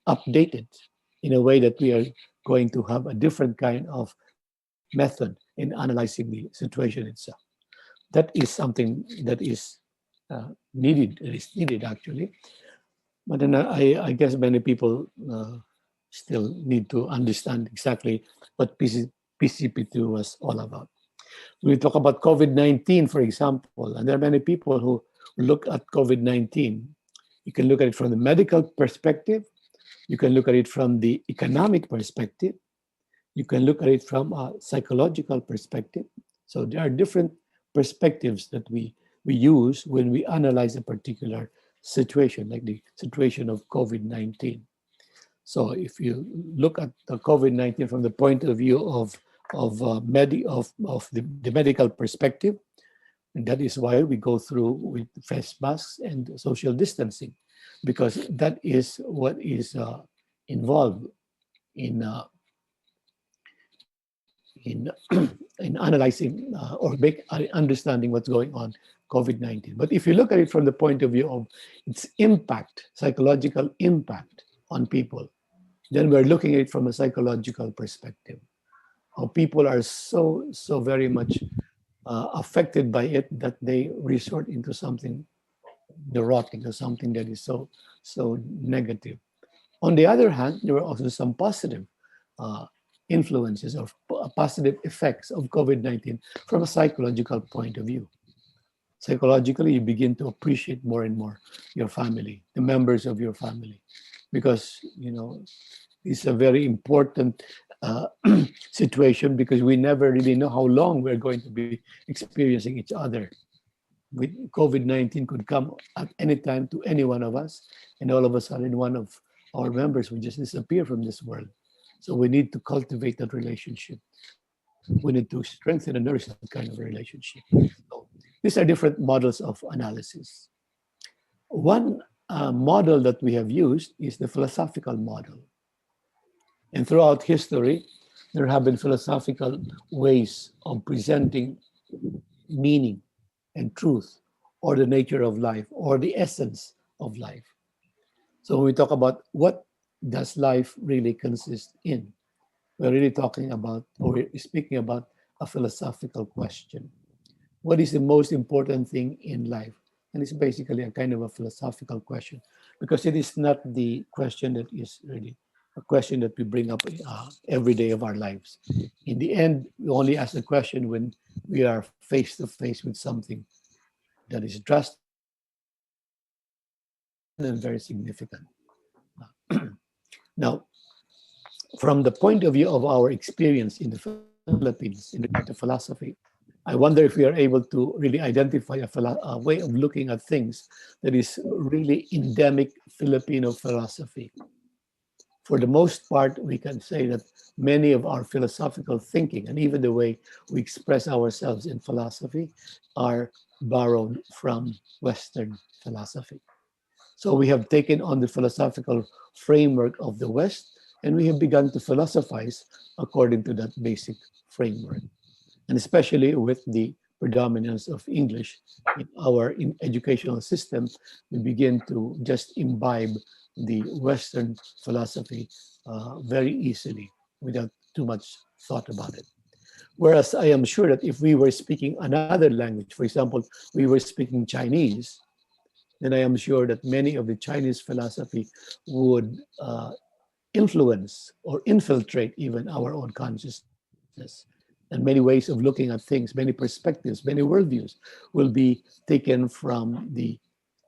update it in a way that we are going to have a different kind of method in analyzing the situation itself? That is something that is needed. It is needed actually. But then I guess many people still need to understand exactly what PCP2 was all about. We talk about COVID-19, for example, and there are many people who look at COVID-19. You can look at it from the medical perspective. You can look at it from the economic perspective. You can look at it from a psychological perspective. So there are different perspectives that we use when we analyze a particular situation, like the situation of COVID-19. So if you look at the COVID-19 from the point of view of the medical perspective, and that is why we go through with face masks and social distancing, because that is what is involved in in in analyzing understanding what's going on COVID-19. But if you look at it from the point of view of its impact, psychological impact on people, then we're looking at it from a psychological perspective. How people are so very much affected by it that they resort into something neurotic or something that is so negative. On the other hand, there are also some positive uh, influences or positive effects of COVID-19 from a psychological point of view. Psychologically, you begin to appreciate more and more your family, the members of your family, because it's a very important situation because we never really know how long we're going to be experiencing each other. COVID-19 could come at any time to any one of us, and all of a sudden, one of our members would just disappear from this world. So we need to cultivate that relationship. We need to strengthen and nourish that kind of relationship. So these are different models of analysis. One model that we have used is the philosophical model. And throughout history, there have been philosophical ways of presenting meaning and truth, or the nature of life, or the essence of life. So when we talk about what does life really consist in, we're really talking about, or we're speaking about a philosophical question. What is the most important thing in life? And it's basically a kind of a philosophical question because it is not the question that is really a question that we bring up every day of our lives. In the end, we only ask the question when we are face to face with something that is drastic and very significant. Now, from the point of view of our experience in the Philippines in regard to philosophy, I wonder if we are able to really identify a way of looking at things that is really endemic Filipino philosophy. For the most part, we can say that many of our philosophical thinking and even the way we express ourselves in philosophy are borrowed from Western philosophy. So we have taken on the philosophical framework of the West and we have begun to philosophize according to that basic framework. And especially with the predominance of English in our educational system, we begin to just imbibe the Western philosophy very easily without too much thought about it. Whereas I am sure that if we were speaking another language, for example, we were speaking Chinese, then I am sure that many of the Chinese philosophy would influence or infiltrate even our own consciousness. And many ways of looking at things, many perspectives, many worldviews will be taken from the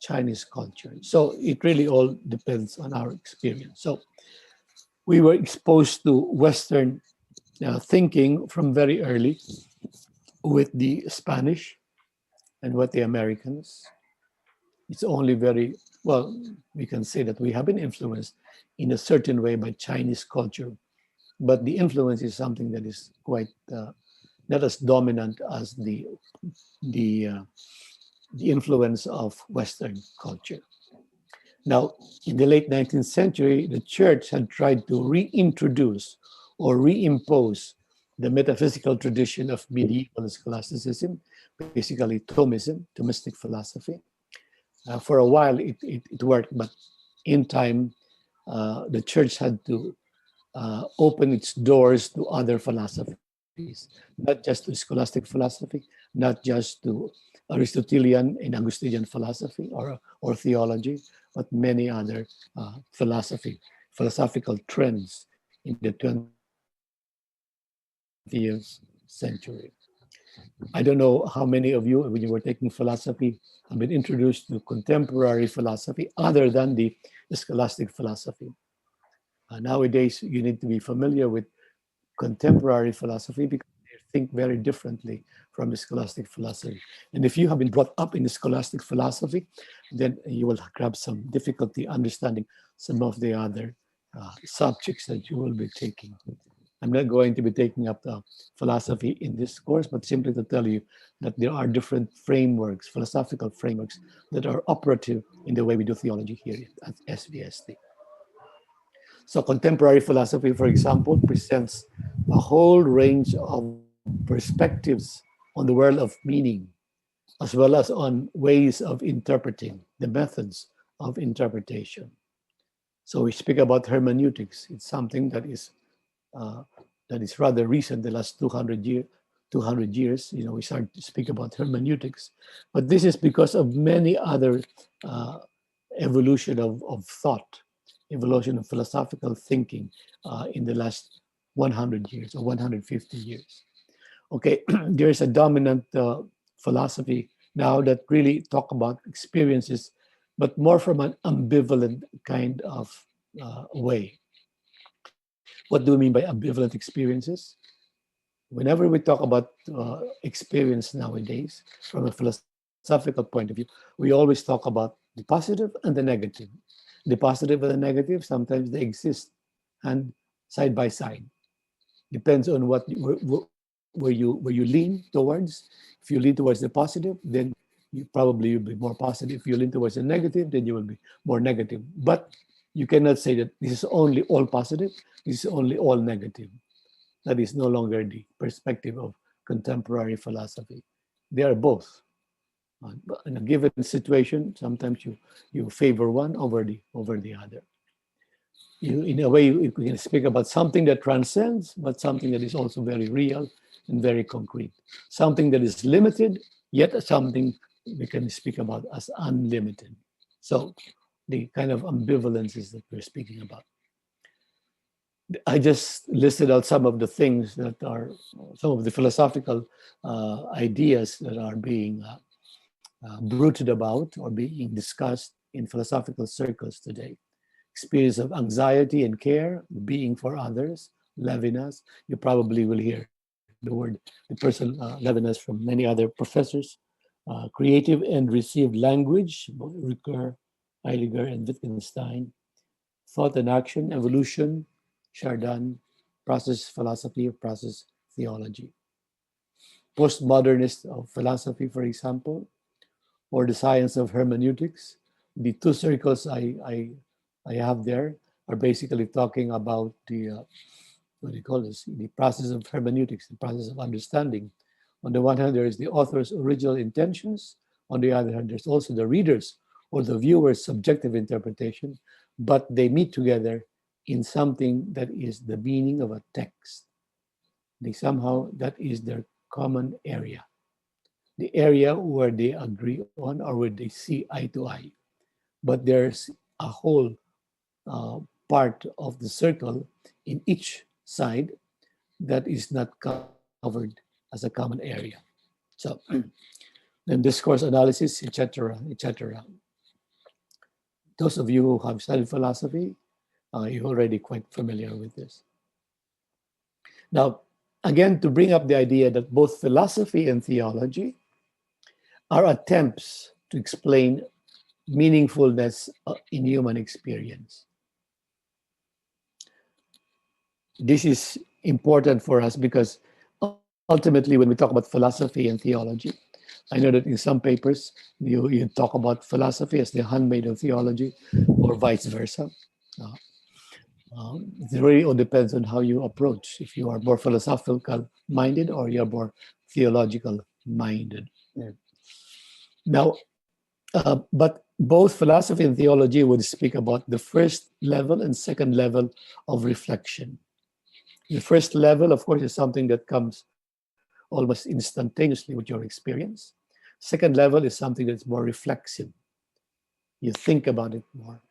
Chinese culture. So it really all depends on our experience. So we were exposed to Western thinking from very early with the Spanish and with the Americans. It's only very, well, we can say that we have been influenced in a certain way by Chinese culture, but the influence is something that is quite not as dominant as the uh, the influence of Western culture. Now, in the late 19th century, the church had tried to reintroduce or reimpose the metaphysical tradition of medieval scholasticism, basically Thomistic philosophy. For a while, it worked, but in time, the church had to open its doors to other philosophies, not just to scholastic philosophy, not just to Aristotelian and Augustinian philosophy or theology, but many other philosophical trends in the 20th century. I don't know how many of you, when you were taking philosophy, have been introduced to contemporary philosophy other than the scholastic philosophy. Nowadays, you need to be familiar with contemporary philosophy because they think very differently from the scholastic philosophy. And if you have been brought up in the scholastic philosophy, then you will grab some difficulty understanding some of the other subjects that you will be taking. I'm not going to be taking up the philosophy in this course, but simply to tell you that there are different frameworks, philosophical frameworks, that are operative in the way we do theology here at SVST. So contemporary philosophy, for example, presents a whole range of perspectives on the world of meaning, as well as on ways of interpreting, the methods of interpretation. So we speak about hermeneutics. It's something uh, that is rather recent, the last 200 years. You know, we start to speak about hermeneutics, but this is because of many other uh, evolution of thought, evolution of philosophical thinking in the last 100 years or 150 years. Okay, there's a dominant philosophy now that really talk about experiences, but more from an ambivalent kind of way. What do we mean by ambivalent experiences? Whenever we talk about experience nowadays from a philosophical point of view, we always talk about the positive and the negative. The positive and the negative, sometimes they exist and side by side. Depends on where you lean towards. If you lean towards the positive, then you'll be more positive. If you lean towards the negative, then you will be more negative. But you cannot say that this is only all positive, this is only all negative. That is no longer the perspective of contemporary philosophy. They are both. But in a given situation, sometimes you favor one over the other. In a way, you can speak about something that transcends, but something that is also very real and very concrete. Something that is limited, yet something we can speak about as unlimited. So the kind of ambivalences that we're speaking about. I just listed out some of the things that are some of the philosophical ideas that are being bruited about or being discussed in philosophical circles today. Experience of anxiety and care, being for others, Levinas. You probably will hear the word, the person Levinas from many other professors. Creative and received language, Ricoeur, Heidegger, and Wittgenstein. Thought and action, evolution, Chardin, process philosophy, or process theology. Postmodernist of philosophy, for example, or the science of hermeneutics. The two circles I have there are basically talking about the, what do you call this, the process of hermeneutics, the process of understanding. On the one hand, there is the author's original intentions. On the other hand, there's also the reader's or the viewer's subjective interpretation, but they meet together in something that is the meaning of a text. They somehow, that is their common area, the area where they agree on or where they see eye to eye. But there's a whole uh, part of the circle in each side that is not covered as a common area. So then discourse analysis, etc., etc. Those of you who have studied philosophy, you're already quite familiar with this. Now, again, to bring up the idea that both philosophy and theology are attempts to explain meaningfulness in human experience. This is important for us because ultimately, when we talk about philosophy and theology, I know that in some papers you talk about philosophy as the handmaid of theology, or vice versa. Uh, it really all depends on how you approach. If you are more philosophical minded or you're more theological minded. Yeah. Now, but both philosophy and theology would speak about the first level and second level of reflection. The first level, of course, is something that comes almost instantaneously with your experience. Second level is something that's more reflexive. You think about it more.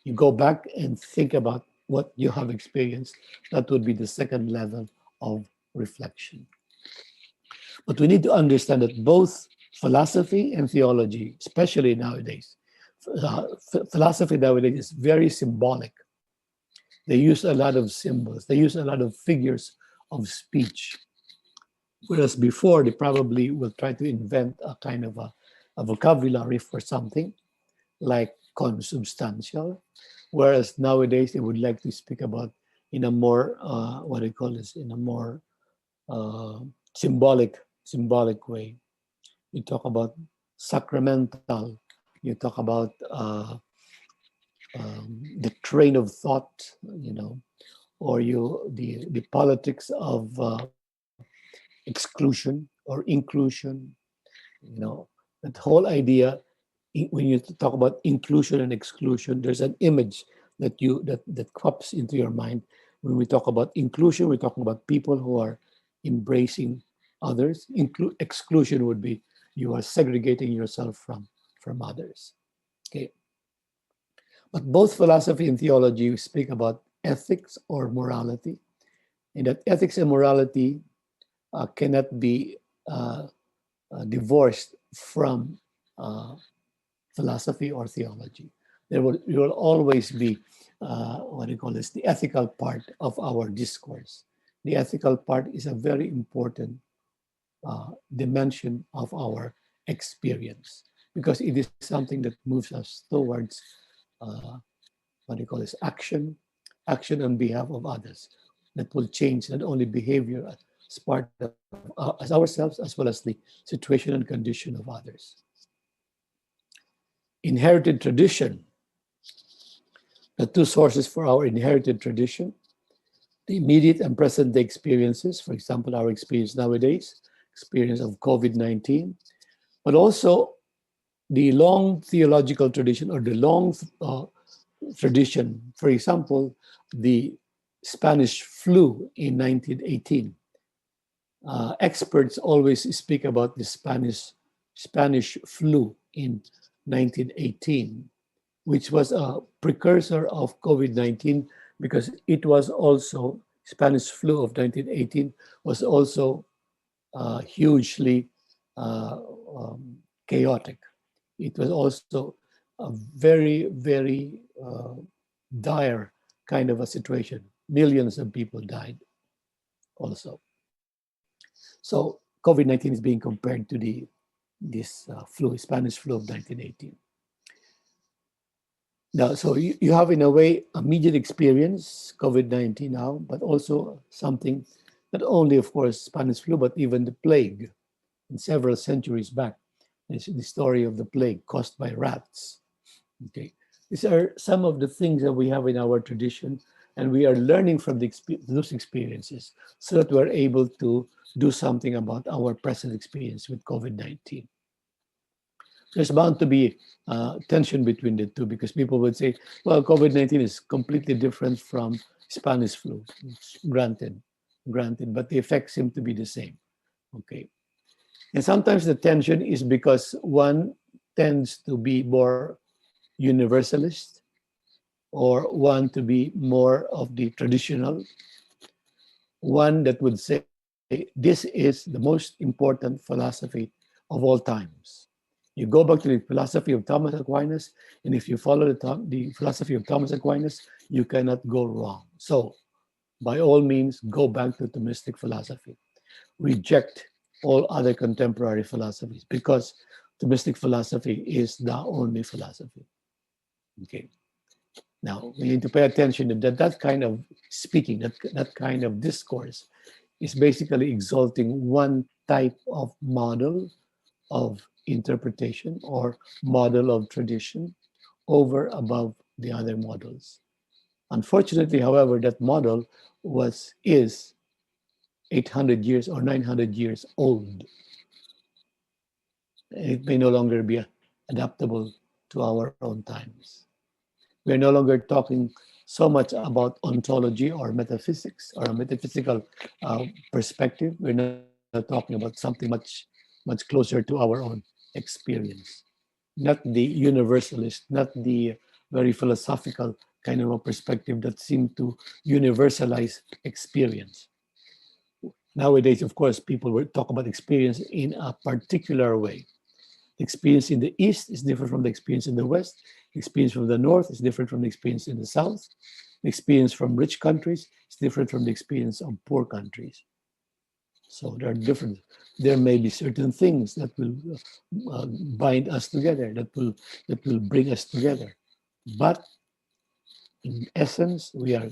You go back and think about what you have experienced. That would be the second level of reflection. But we need to understand that both philosophy and theology, especially nowadays, philosophy nowadays is very symbolic. They use a lot of symbols, they use a lot of figures of speech. Whereas before, they probably will try to invent a kind of a vocabulary for something like consubstantial. Whereas nowadays, they would like to speak about in a more, what do you call this, in a more symbolic way. You talk about sacramental, you talk about the train of thought, or the politics of exclusion or inclusion, that whole idea. When you talk about inclusion and exclusion, there's an image that crops into your mind. When we talk about inclusion, we're talking about people who are embracing others. Exclusion would be you are segregating yourself from others. Okay. But both philosophy and theology speak about ethics or morality, and that ethics and morality cannot be divorced from philosophy or theology. There will always be, what do you call this, the ethical part of our discourse. The ethical part is a very important dimension of our experience because it is something that moves us towards, what do you call this, action on behalf of others that will change not only behavior as part of as ourselves as well as the situation and condition of others. Inherited tradition, the two sources for our inherited tradition, the immediate and present day experiences, for example, our experience nowadays, experience of COVID-19, but also the long theological tradition or the long tradition, for example, the Spanish flu in 1918. Experts always speak about the Spanish flu in 1918, which was a precursor of COVID-19 because it was also, Spanish flu of 1918 was also hugely chaotic. It was also a very dire kind of a situation. Millions of people died also. So COVID-19 is being compared to this flu, Spanish flu of 1918. Now, so you have in a way immediate experience COVID-19 now, but also something not only, of course, Spanish flu, but even the plague in several centuries back. It's the story of the plague caused by rats. Okay, these are some of the things that we have in our tradition, and we are learning from those experiences so that we're able to do something about our present experience with COVID-19. There's bound to be tension between the two because people would say, well, COVID-19 is completely different from Spanish flu. Granted, granted, but the effects seem to be the same. Okay. And sometimes the tension is because one tends to be more universalist or one to be more of the traditional, one that would say this is the most important philosophy of all times. You go back to the philosophy of Thomas Aquinas, and if you follow the philosophy of Thomas Aquinas, you cannot go wrong. So, by all means, go back to Thomistic philosophy. Reject all other contemporary philosophies because Thomistic philosophy is the only philosophy. Okay. Now, we need to pay attention that kind of speaking, that kind of discourse is basically exalting one type of model of interpretation or model of tradition over above the other models. Unfortunately, however, that model is 800 years or 900 years old. It may no longer be adaptable to our own times. We're no longer talking so much about ontology or metaphysics or a metaphysical perspective. We're now talking about something much closer to our own experience, not the universalist, not the very philosophical kind of a perspective that seemed to universalize experience. Nowadays, of course, people will talk about experience in a particular way. The experience in the East is different from the experience in the West. The experience from the North is different from the experience in the South. The experience from rich countries is different from the experience of poor countries. So there are different. There may be certain things that will bind us together, that will bring us together. But in essence, we are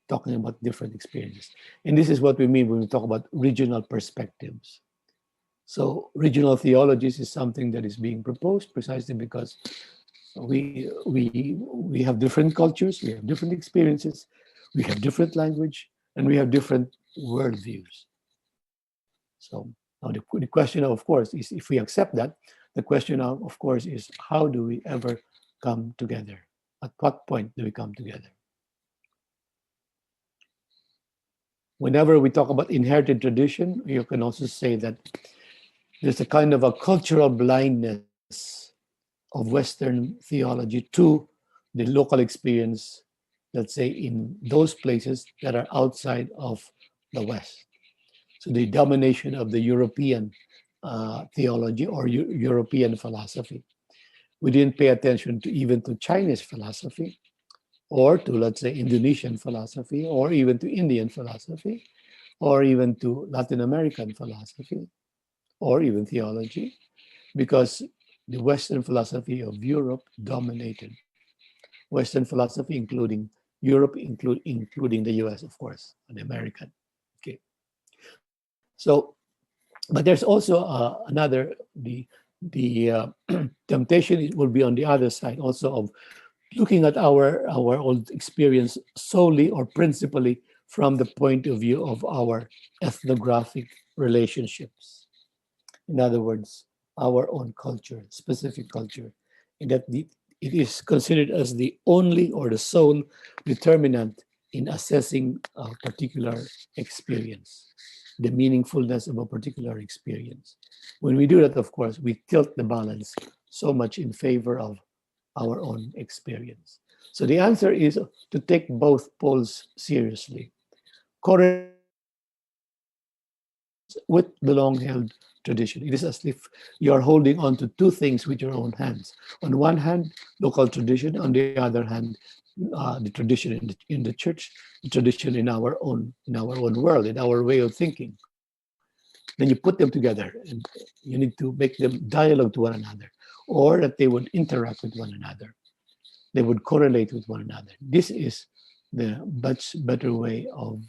talking about different experiences, and this is what we mean when we talk about regional perspectives. So regional theologies is something that is being proposed precisely because we have different cultures, we have different experiences, we have different language, and we have different worldviews. So now the question, of course, is if we accept that, the question, of course, is how do we ever come together? At what point do we come together? Whenever we talk about inherited tradition, you can also say that there's a kind of a cultural blindness of Western theology to the local experience, let's say, in those places that are outside of the West. So the domination of the European theology or European philosophy. We didn't pay attention to even to Chinese philosophy or to, let's say, Indonesian philosophy or even to Indian philosophy or even to Latin American philosophy or even theology, because the Western philosophy of Europe dominated. Western philosophy, including Europe, including the US, of course, and American. Okay. So, but there's also another, the temptation will be on the other side also of looking at our old experience solely or principally from the point of view of our ethnographic relationships. In other words, our own culture, specific culture, and that it is considered as the only or the sole determinant in assessing a particular experience, the meaningfulness of a particular experience. When we do that, of course, we tilt the balance so much in favor of our own experience. So the answer is to take both poles seriously. With the long held tradition. It is as if you are holding on to two things with your own hands. On one hand, local tradition. On the other hand, the tradition in the church, the tradition in our own world, in our way of thinking. Then you put them together, and you need to make them dialogue to one another, or that they would interact with one another. They would correlate with one another. This is the much better way of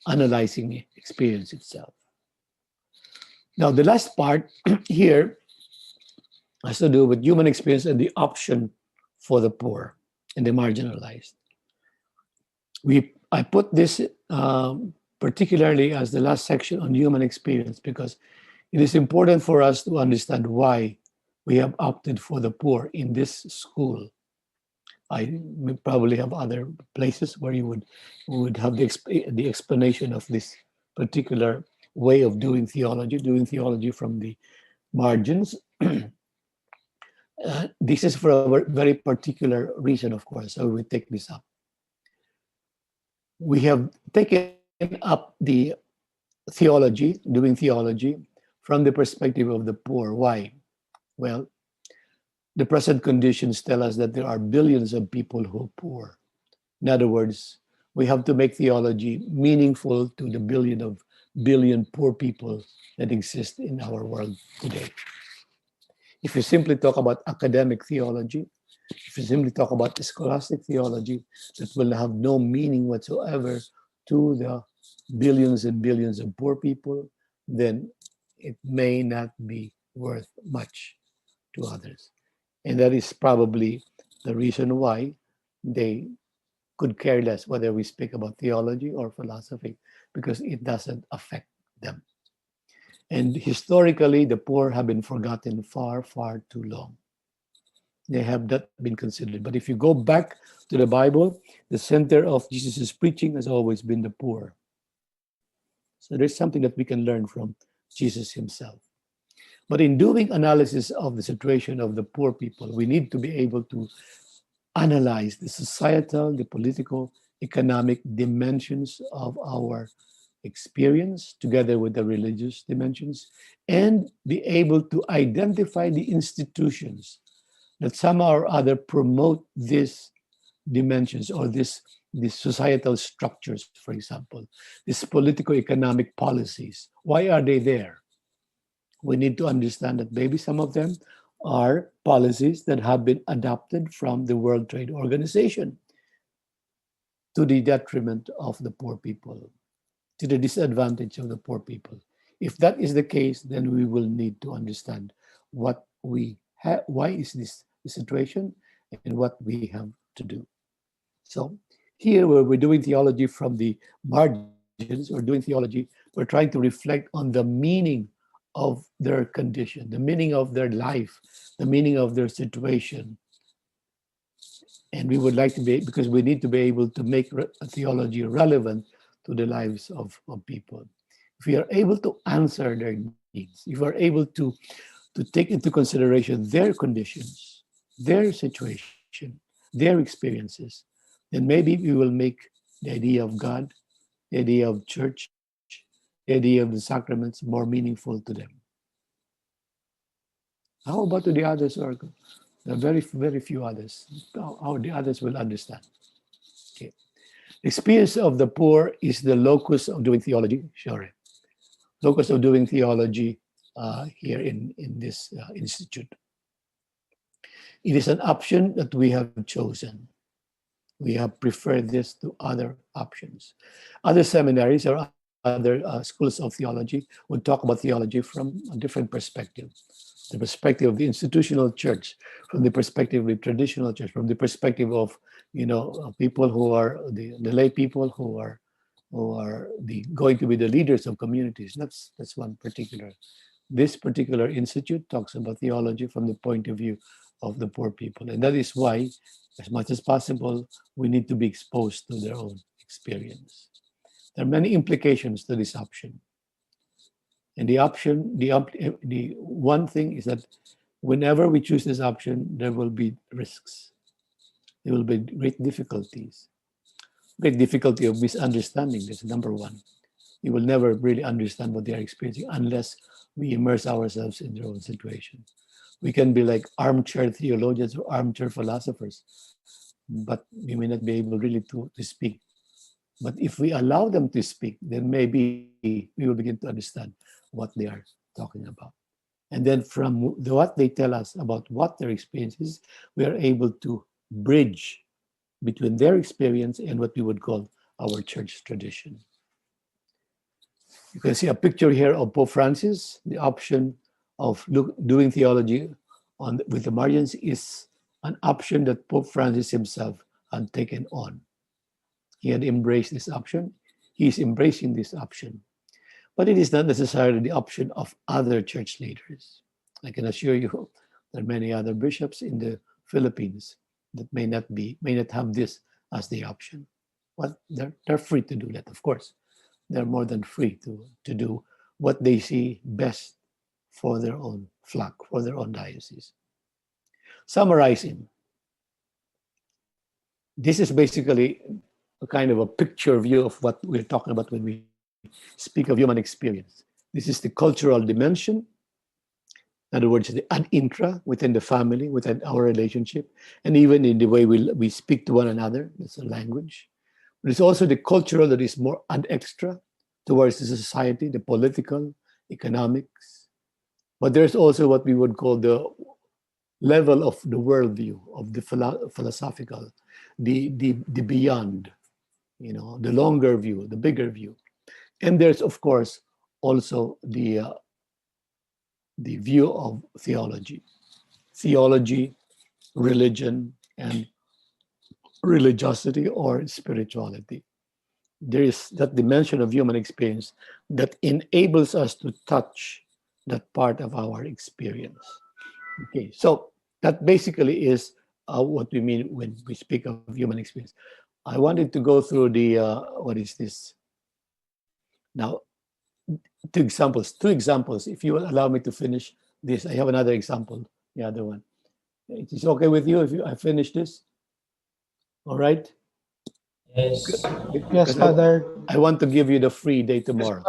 analyzing experience itself. Now, the last part here has to do with human experience and the option for the poor and the marginalized. I put this particularly as the last section on human experience because it is important for us to understand why we have opted for the poor in this school. I probably have other places where you would have the explanation of this particular way of doing theology from the margins. This is for a very particular reason, of course, so we take this up. We have taken up the doing theology, from the perspective of the poor. Why? Well, the present conditions tell us that there are billions of people who are poor. In other words, we have to make theology meaningful to the billion poor people that exist in our world today. If you simply talk about academic theology, if you simply talk about scholastic theology, that will have no meaning whatsoever to the billions and billions of poor people, then it may not be worth much to others. And that is probably the reason why they could care less whether we speak about theology or philosophy, because it doesn't affect them. And historically, the poor have been forgotten far, far too long. They have not been considered. But if you go back to the Bible, the center of Jesus' preaching has always been the poor. So there's something that we can learn from Jesus himself. But in doing analysis of the situation of the poor people, we need to be able to analyze the societal, the political, economic dimensions of our experience together with the religious dimensions, and be able to identify the institutions that somehow or other promote these dimensions or these societal structures, for example, these political economic policies. Why are they there? We need to understand that maybe some of them are policies that have been adopted from the World Trade Organization to the detriment of the poor people, to the disadvantage of the poor people. If that is the case, then we will need to understand what we have, why is this the situation, and what we have to do. So here, where we're doing theology from the margins, or doing theology, we're trying to reflect on the meaning of their condition, the meaning of their life, the meaning of their situation. And we would like to be, because we need to be able to make theology relevant to the lives of people. If we are able to answer their needs, if we are able to take into consideration their conditions, their situation, their experiences, then maybe we will make the idea of God, the idea of church, the idea of the sacraments more meaningful to them. How about to the others, or there are very few others? How the others will understand? Okay. The experience of the poor is the locus of doing theology. Sure. Locus of doing theology here in this institute. It is an option that we have chosen. We have preferred this to other options. Other seminaries or other schools of theology would talk about theology from a different perspective. The perspective of the institutional church, from the perspective of the traditional church, from the perspective of people who are the lay people who are going to be the leaders of communities. That's one particular. This particular institute talks about theology from the point of view of the poor people, and that is why, as much as possible, we need to be exposed to their own experience. There are many implications to this option. And the one thing is that whenever we choose this option, there will be risks. There will be great difficulties. Great difficulty of misunderstanding. That's number one. We will never really understand what they are experiencing unless we immerse ourselves in their own situation. We can be like armchair theologians or armchair philosophers, but we may not be able really to speak But if we allow them to speak, then maybe we will begin to understand what they are talking about. And then from what they tell us about what their experience is, we are able to bridge between their experience and what we would call our church tradition. You can see a picture here of Pope Francis. The option of doing theology with the Marians is an option that Pope Francis himself had taken on. He had embraced this option. He is embracing this option. But it is not necessarily the option of other church leaders. I can assure you there are many other bishops in the Philippines that may not have this as the option. Well, they're free to do that, of course. They're more than free to do what they see best for their own flock, for their own diocese. Summarizing, this is basically a kind of a picture view of what we're talking about when we speak of human experience. This is the cultural dimension. In other words, the intra within the family, within our relationship, and even in the way we speak to one another. That's a language. But it's also the cultural that is more ad extra towards the society, the political, economics. But there's also what we would call the level of the worldview, of the philosophical, the beyond, the longer view, the bigger view. And there's, of course, also the view of theology, religion, and religiosity or spirituality. There is that dimension of human experience that enables us to touch that part of our experience. Okay, so that basically is what we mean when we speak of human experience. I wanted to go through the, what is this? Now, two examples. If you will allow me to finish this, I have another example, the other one. It is okay with you if I finish this? All right? Yes. Yes, Because Father. I want to give you the free day tomorrow.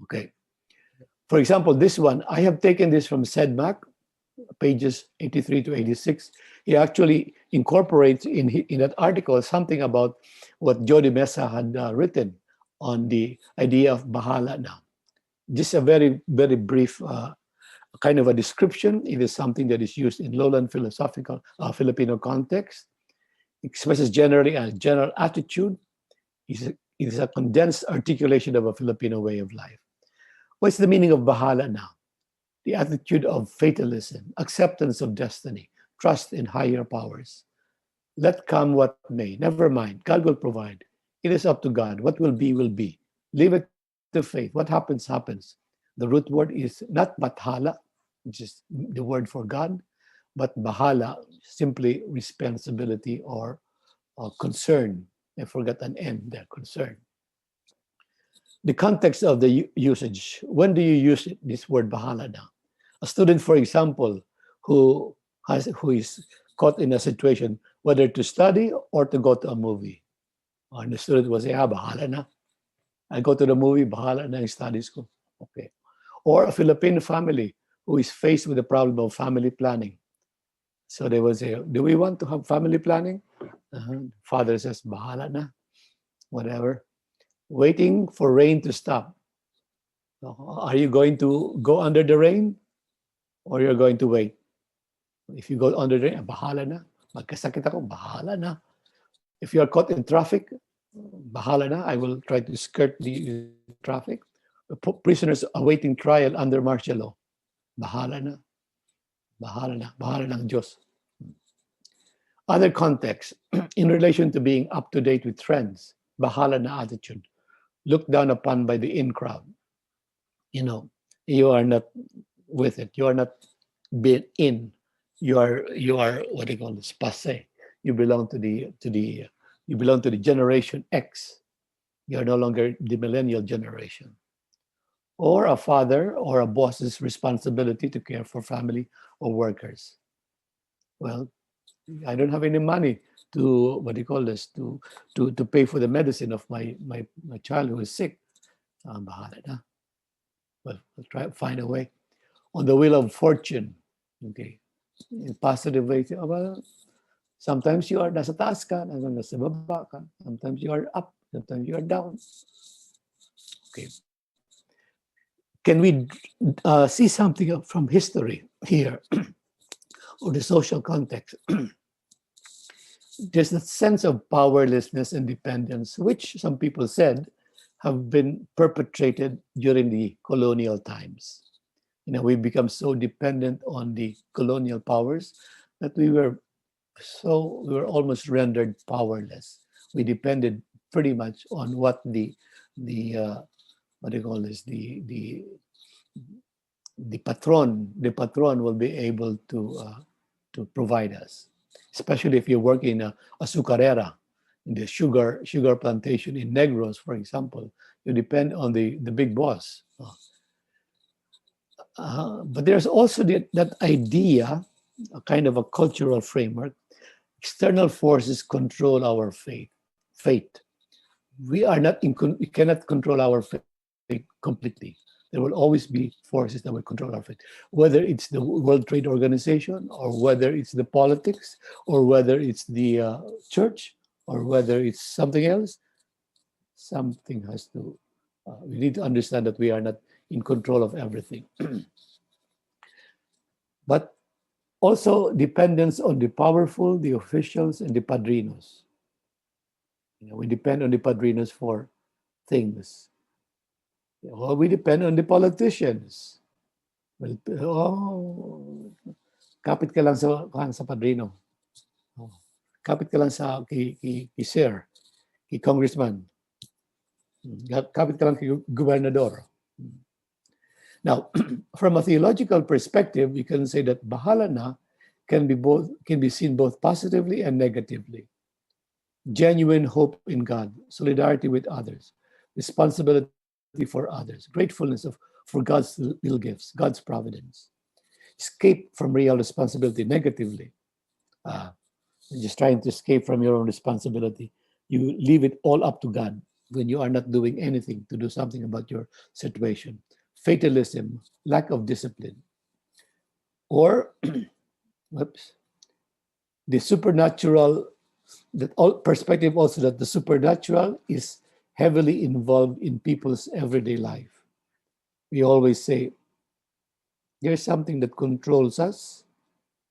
Okay. For example, this one, I have taken this from CEDMAC, pages 83 to 86. He actually incorporates in that article something about what Jody Mesa had written on the idea of Bahala now. Just a very, very brief kind of a description. It is something that is used in lowland philosophical Filipino context, expresses generally a general attitude. It is a condensed articulation of a Filipino way of life. What's the meaning of Bahala now? The attitude of fatalism, acceptance of destiny, trust in higher powers. Let come what may, never mind, God will provide. It is up to God. What will be, will be. Leave it to faith. What happens, happens. The root word is not bathala, which is the word for God, but bahala, simply responsibility or concern. I forgot an N there, concern. The context of the usage. When do you use this word bahala now? A student, for example, who is caught in a situation whether to study or to go to a movie. And the student will say, bahala na. I go to the movie, bahala na yung studies ko. Okay. Or a Filipino family who is faced with the problem of family planning. So they will say, do we want to have family planning? Father says, bahala na. Whatever. Waiting for rain to stop. Are you going to go under the rain or you're going to wait? If you go under the rain, bahala na. Magkasakit ako, bahala na. If you are caught in traffic, bahala na. I will try to skirt the traffic. Prisoners awaiting trial under martial law. Bahala na. Bahala na. Bahala ng Diyos. Other contexts, in relation to being up to date with trends, bahala na attitude, looked down upon by the in crowd. You are not with it. You are not being in. You are what they call this passe. You belong to the generation X. You are no longer the millennial generation. Or a father or a boss's responsibility to care for family or workers. Well, I don't have any money to to pay for the medicine of my child who is sick. Bahala na. Well, I'll try to find a way. On the wheel of fortune. Okay. In positive ways. Well, sometimes you are nasa taas ka, nasa baba ka. Sometimes you are up, sometimes you're down. Okay. Can we see something from history here or the social context? There's a sense of powerlessness and dependence, which some people said have been perpetrated during the colonial times. We become so dependent on the colonial powers that we were almost rendered powerless. We depended pretty much on what the what do you call this, the patron will be able to provide us, especially if you work in a azucarera, in the sugar plantation in Negros, for example. You depend on the big boss. But there's also that idea, a kind of a cultural framework. External forces control our fate. We cannot control our fate completely. There will always be forces that will control our fate, whether it's the World Trade Organization, or whether it's the politics, or whether it's the church, or whether it's something else. Something has to. We need to understand that we are not in control of everything, but also dependence on the powerful, the officials, and the padrinos. We depend on the padrinos for things. We depend on the politicians. Well, kapit ka lang sa padrino. Kapit ka lang kay sir, kay congressman. Kapit ka lang kay gobernador. Now, from a theological perspective, we can say that bahala na can be seen both positively and negatively. Genuine hope in God, solidarity with others, responsibility for others, gratefulness for God's little gifts, God's providence. Escape from real responsibility negatively. Just trying to escape from your own responsibility. You leave it all up to God when you are not doing anything to do something about your situation. Fatalism, lack of discipline. Or, the supernatural, perspective also that the supernatural is heavily involved in people's everyday life. We always say there's something that controls us,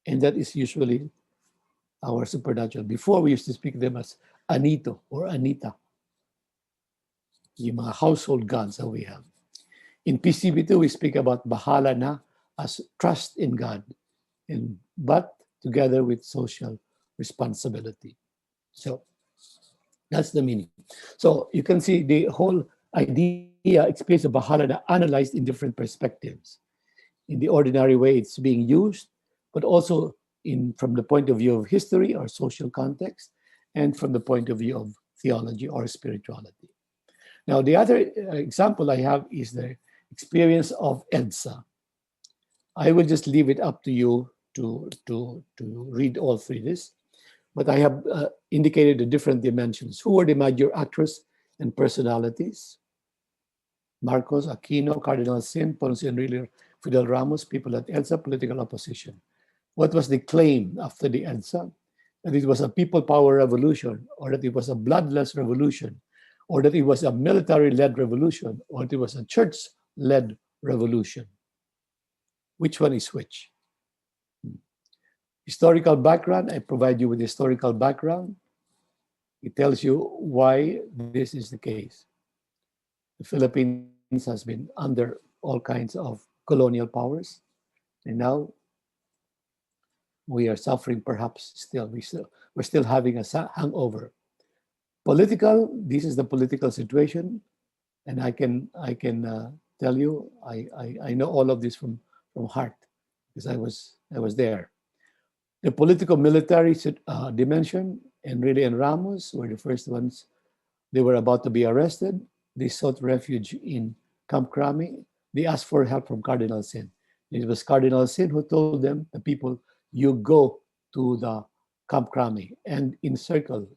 and that is usually our supernatural. Before, we used to speak of them as Anito or Anita, yung mga household gods that we have. In PCB2, we speak about bahala na as trust in God, but together with social responsibility. So that's the meaning. So you can see the whole idea, experience of bahala na analyzed in different perspectives. In the ordinary way it's being used, but also from the point of view of history or social context, and from the point of view of theology or spirituality. Now, the other example I have is the experience of EDSA. I will just leave it up to you to read all three this, but I have indicated the different dimensions. Who were the major actors and personalities? Marcos, Aquino, Cardinal Sin, Ponce Enrile, Fidel Ramos, people at EDSA, political opposition. What was the claim after the EDSA? That it was a people power revolution, or that it was a bloodless revolution, or that it was a military-led revolution, or that it was a church-led revolution. Which one is which? Historical background, I provide you with historical background. It tells you why this is the case. The Philippines has been under all kinds of colonial powers, and now we are suffering, perhaps still. We're still having a hangover. Political, this is the political situation, and I can tell you, I know all of this from heart, because I was there. The political military dimension, Enrile and Ramos were the first ones. They were about to be arrested. They sought refuge in Camp Crame. They asked for help from Cardinal Sin. It was Cardinal Sin who told them, the people, you go to the Camp Crame and encircle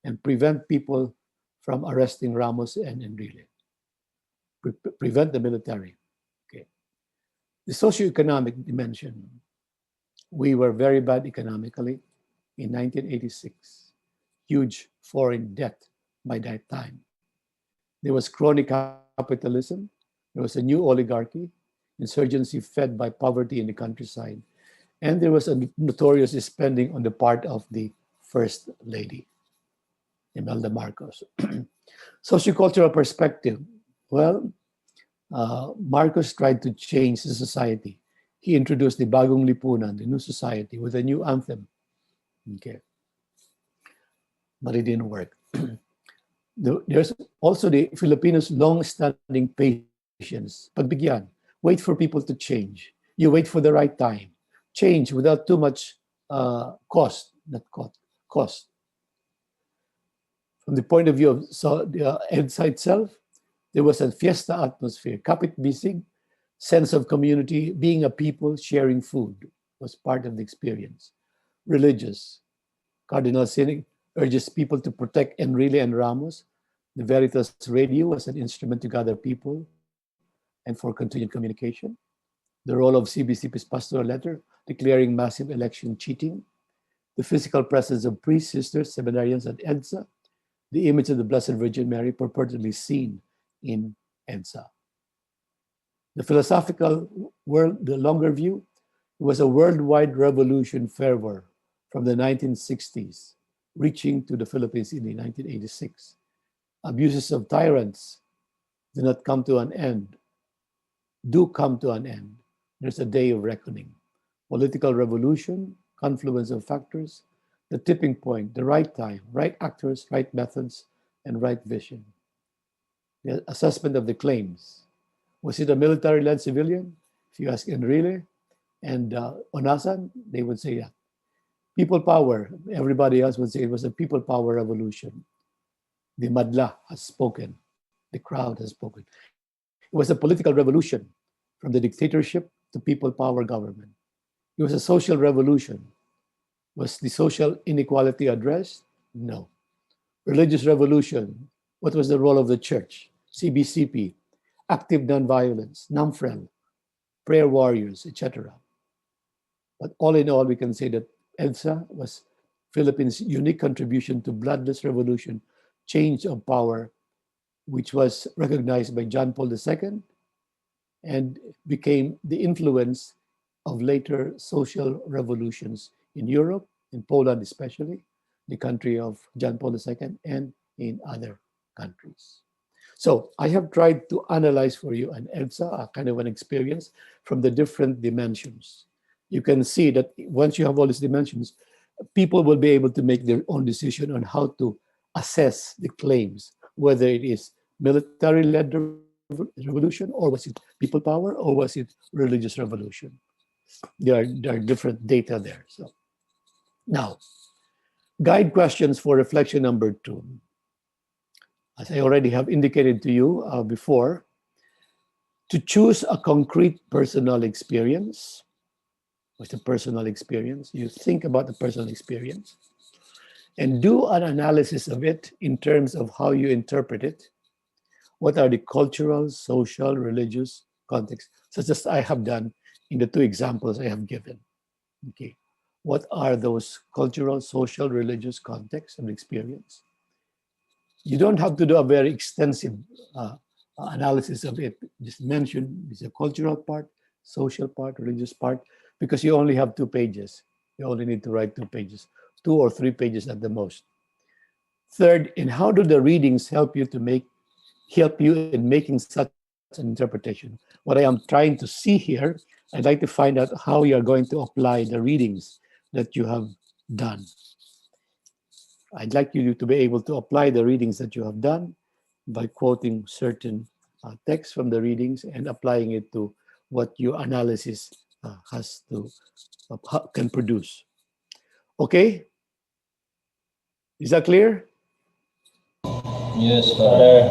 and prevent people from arresting Ramos and Enrile. Prevent the military. Okay. The socioeconomic dimension. We were very bad economically in 1986. Huge foreign debt by that time. There was crony capitalism. There was a new oligarchy, insurgency fed by poverty in the countryside. And there was a notorious spending on the part of the First Lady, Imelda Marcos. Sociocultural perspective. Well, Marcos tried to change the society. He introduced the Bagong Lipunan, the new society, with a new anthem. Okay. But it didn't work. There's also the Filipinos' long-standing patience. Pagbigyan. Wait for people to change. You wait for the right time. Change without too much cost, not cost. From the point of view of the EDSA itself, there was a fiesta atmosphere. Kapit bisig, sense of community, being a people, sharing food was part of the experience. Religious. Cardinal Sin urges people to protect Enrile and Ramos. The Veritas radio was an instrument to gather people and for continued communication. The role of CBCP's pastoral letter, declaring massive election cheating. The physical presence of priests, sisters, seminarians at EDSA. The image of the Blessed Virgin Mary purportedly seen in EDSA. The philosophical world, the longer view, was a worldwide revolution fervor from the 1960s, reaching to the Philippines in the 1986. Abuses of tyrants do not come to an end, do come to an end. There's a day of reckoning. Political revolution, confluence of factors, the tipping point, the right time, right actors, right methods, and right vision. The assessment of the claims. Was it a military-led civilian? If you ask Enrile and Onasan, they would say that. People power, everybody else would say it was a people power revolution. The Madla has spoken. The crowd has spoken. It was a political revolution from the dictatorship to people power government. It was a social revolution. Was the social inequality addressed? No. Religious revolution. What was the role of the church? CBCP, active nonviolence, NAMFREL, prayer warriors, etc. But all in all, we can say that EDSA was Philippines' unique contribution to bloodless revolution, change of power, which was recognized by John Paul II and became the influence of later social revolutions in Europe, in Poland especially, the country of John Paul II, and in other countries. So I have tried to analyze for you an EDSA, a kind of an experience from the different dimensions. You can see that once you have all these dimensions, people will be able to make their own decision on how to assess the claims, whether it is military-led revolution, or was it people power, or was it religious revolution. There are different data there. So now, guide questions for reflection number 2. As I already have indicated to you before, to choose a concrete personal experience. What's a personal experience? You think about the personal experience and do an analysis of it in terms of how you interpret it. What are the cultural, social, religious contexts, such as I have done in the 2 examples I have given. Okay. What are those cultural, social, religious contexts of experience? You don't have to do a very extensive analysis of it. Just mention it's a cultural part, social part, religious part, because you only have 2 pages. You only need to write 2 pages, 2 or 3 pages at the most. Third, in how do the readings help you in making such an interpretation? What I am trying to see here, I'd like to find out how you are going to apply the readings that you have done. I'd like you to be able to apply the readings that you have done by quoting certain texts from the readings and applying it to what your analysis can produce. Okay? Is that clear? Yes, Father.